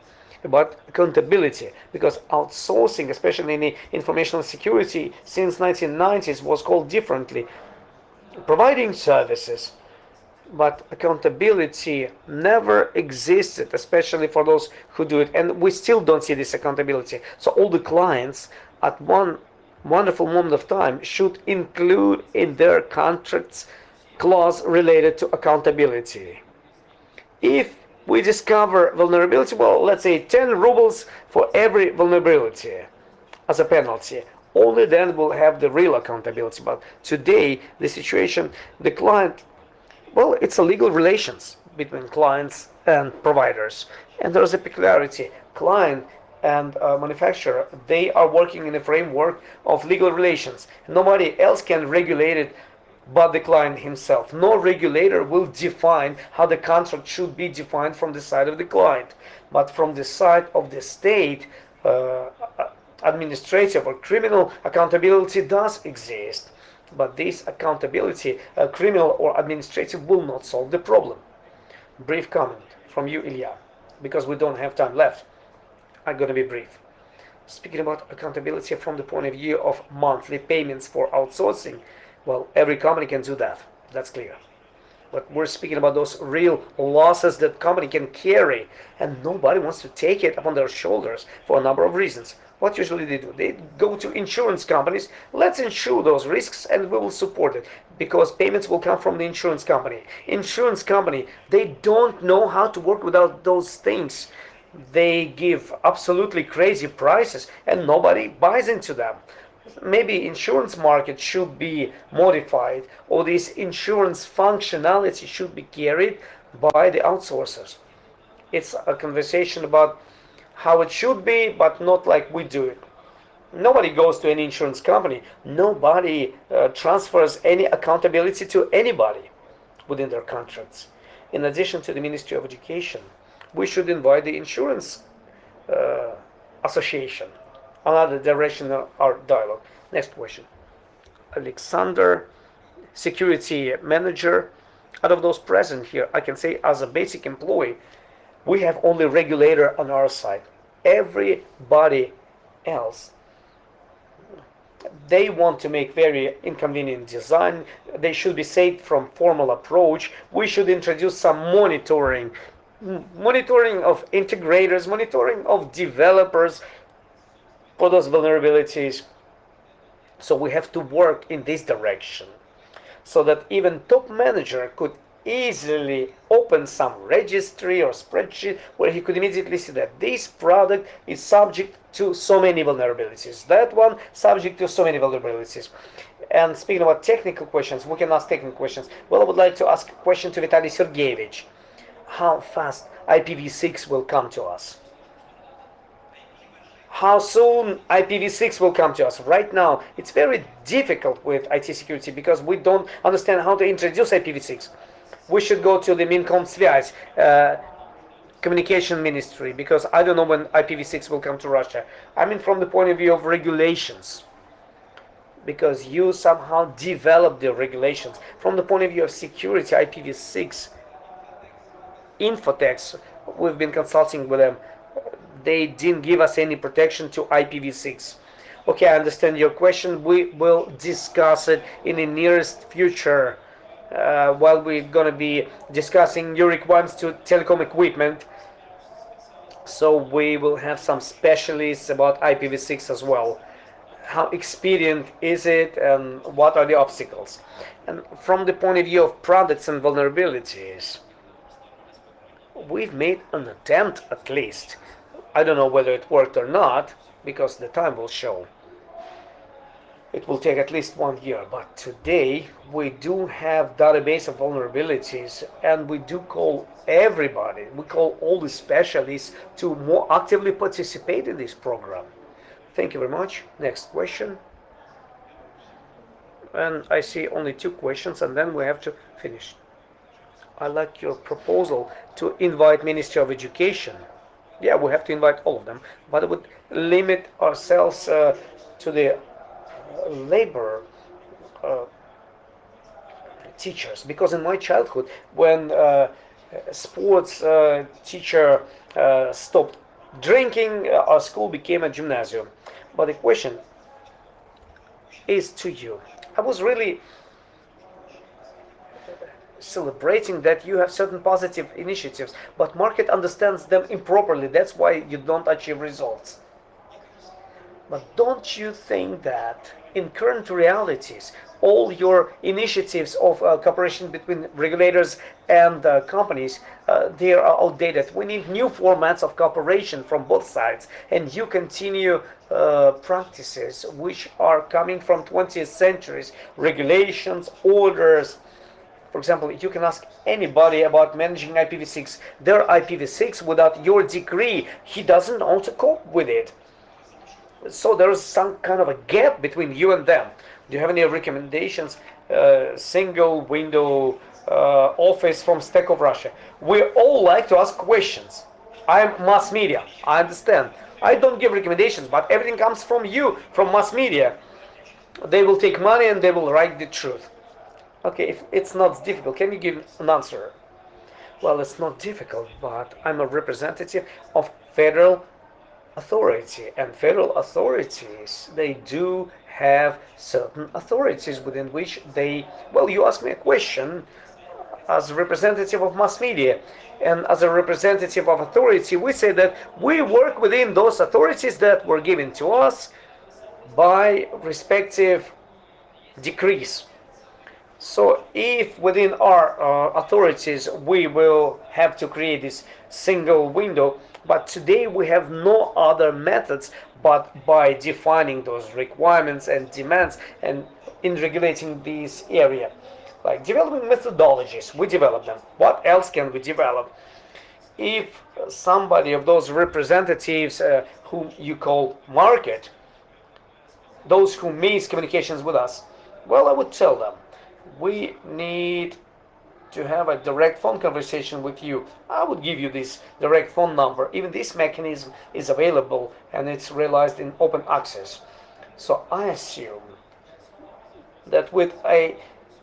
about accountability, because outsourcing, especially in the informational security since 1990s, was called differently. Providing services, but accountability never existed, especially for those who do it, and we still don't see this accountability. So all the clients at one wonderful moment of time should include in their contracts clause related to accountability. If we discover vulnerability, well, let's say 10 rubles for every vulnerability as a penalty. Only then we'll have the real accountability. But today, the situation, the client, well, it's a legal relations between clients and providers. And there's a peculiarity. Client and manufacturer, they are working in a framework of legal relations. Nobody else can regulate it but the client himself. No regulator will define how the contract should be defined from the side of the client, but from the side of the state, administrative or criminal accountability does exist. But this accountability, criminal or administrative, will not solve the problem. Brief comment from you, Ilya, because we don't have time left. I'm going to be brief. Speaking about accountability from the point of view of monthly payments for outsourcing, well, every company can do that. That's clear. But we're speaking about those real losses that company can carry, and nobody wants to take it upon their shoulders for a number of reasons. What usually they do? They go to insurance companies. Let's insure those risks, and we will support it because payments will come from the insurance company. Insurance company, they don't know how to work without those things. They give absolutely crazy prices, and nobody buys into them. Maybe insurance market should be modified, or this insurance functionality should be carried by the outsourcers. It's a conversation about how it should be, but not like we do it. Nobody goes to any insurance company. Nobody transfers any accountability to anybody within their contracts. In addition to the Ministry of Education, we should invite the insurance association, another direction of our dialogue. Next question. Alexander, security manager. Out of those present here, I can say as a basic employee, we have only regulator on our side. Everybody else, they want to make very inconvenient design. They should be saved from formal approach. We should introduce some monitoring of integrators, monitoring of developers for those vulnerabilities. So we have to work in this direction so that even top manager could easily open some registry or spreadsheet where he could immediately see that this product is subject to so many vulnerabilities, that one subject to so many vulnerabilities. And speaking about technical questions, we can ask technical questions. Well, I would like to ask a question to Vitaly Sergeyevich. How fast IPv6 will come to us? How soon IPv6 will come to us? Right now, it's very difficult with IT security because we don't understand how to introduce IPv6. We should go to the Minkomsvязь, communication ministry, because I don't know when IPv6 will come to Russia. I mean from the point of view of regulations, because you somehow develop the regulations. From the point of view of security, IPv6, Infotech, we've been consulting with them. They didn't give us any protection to IPv6. Okay, I understand your question. We will discuss it in the nearest future while we're going to be discussing your requirements to telecom equipment. So we will have some specialists about IPv6 as well. How expedient is it and what are the obstacles? And from the point of view of products and vulnerabilities, we've made an attempt at least. I don't know whether it worked or not, because the time will show. It will take at least 1 year, but today we do have database of vulnerabilities, and we do call everybody, we call all the specialists to more actively participate in this program. Thank you very much. Next question. And I see only two questions, and then we have to finish. I like your proposal to invite Ministry of Education. Yeah, we have to invite all of them, but it would limit ourselves to the labor uh, teachers. Because in my childhood, when sports teacher stopped drinking, our school became a gymnasium. But the question is to you. I was really celebrating that you have certain positive initiatives, but market understands them improperly. That's why you don't achieve results. But don't you think that in current realities, all your initiatives of cooperation between regulators and companies, they are outdated. We need new formats of cooperation from both sides, and you continue practices which are coming from 20th centuries, regulations, orders. For example, you can ask anybody about managing IPv6. Their IPv6 without your decree, he doesn't know how to cope with it. So there's some kind of a gap between you and them. Do you have any recommendations? Single window office from Stack of Russia. We all like to ask questions. I'm mass media. I understand. I don't give recommendations, but everything comes from you, from mass media. They will take money and they will write the truth. Okay, if it's not difficult, can you give an answer? Well, it's not difficult, but I'm a representative of federal authority, and federal authorities, they do have certain authorities within which they, well, you ask me a question as a representative of mass media, and as a representative of authority, we say that we work within those authorities that were given to us by respective decrees. So if within our authorities we will have to create this single window, but today we have no other methods but by defining those requirements and demands and in regulating this area. Like developing methodologies, we develop them. What else can we develop? If somebody of those representatives whom you call market, those who miss communications with us, well, I would tell them, we need to have a direct phone conversation with you. I would give you this direct phone number. Even this mechanism is available and it's realized in open access. So I assume that with a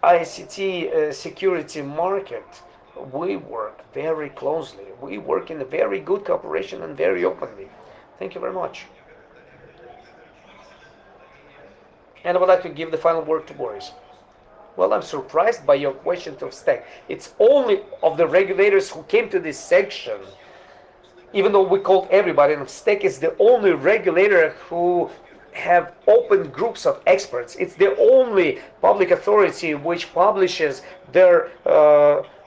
ICT security market, we work very closely. We work in a very good cooperation and very openly. Thank you very much. And I would like to give the final word to Boris. Well, I'm surprised by your question to Stack. It's only of the regulators who came to this section, even though we called everybody, and Stack is the only regulator who have open groups of experts. It's the only public authority which publishes their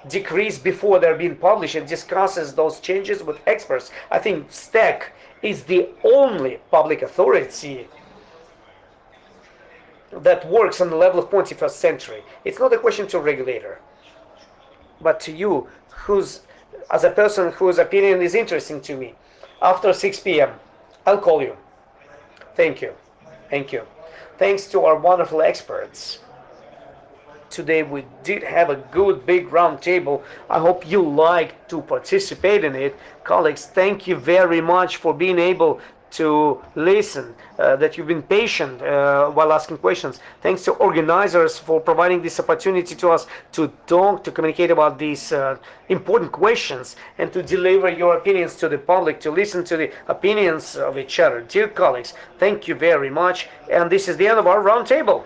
decrees before they're being published and discusses those changes with experts. I think Stack is the only public authority that works on the level of 21st century. It's not a question to a regulator, but to you, who's, as a person whose opinion is interesting to me. After 6 p.m., I'll call you. Thank you. Thank you. Thanks to our wonderful experts. Today we did have a good big round table. I hope you like to participate in it. Colleagues, thank you very much for being able to listen, that you've been patient while asking questions. Thanks to organizers for providing this opportunity to us to talk, to communicate about these important questions and to deliver your opinions to the public, to listen to the opinions of each other. Dear colleagues, thank you very much. And this is the end of our roundtable.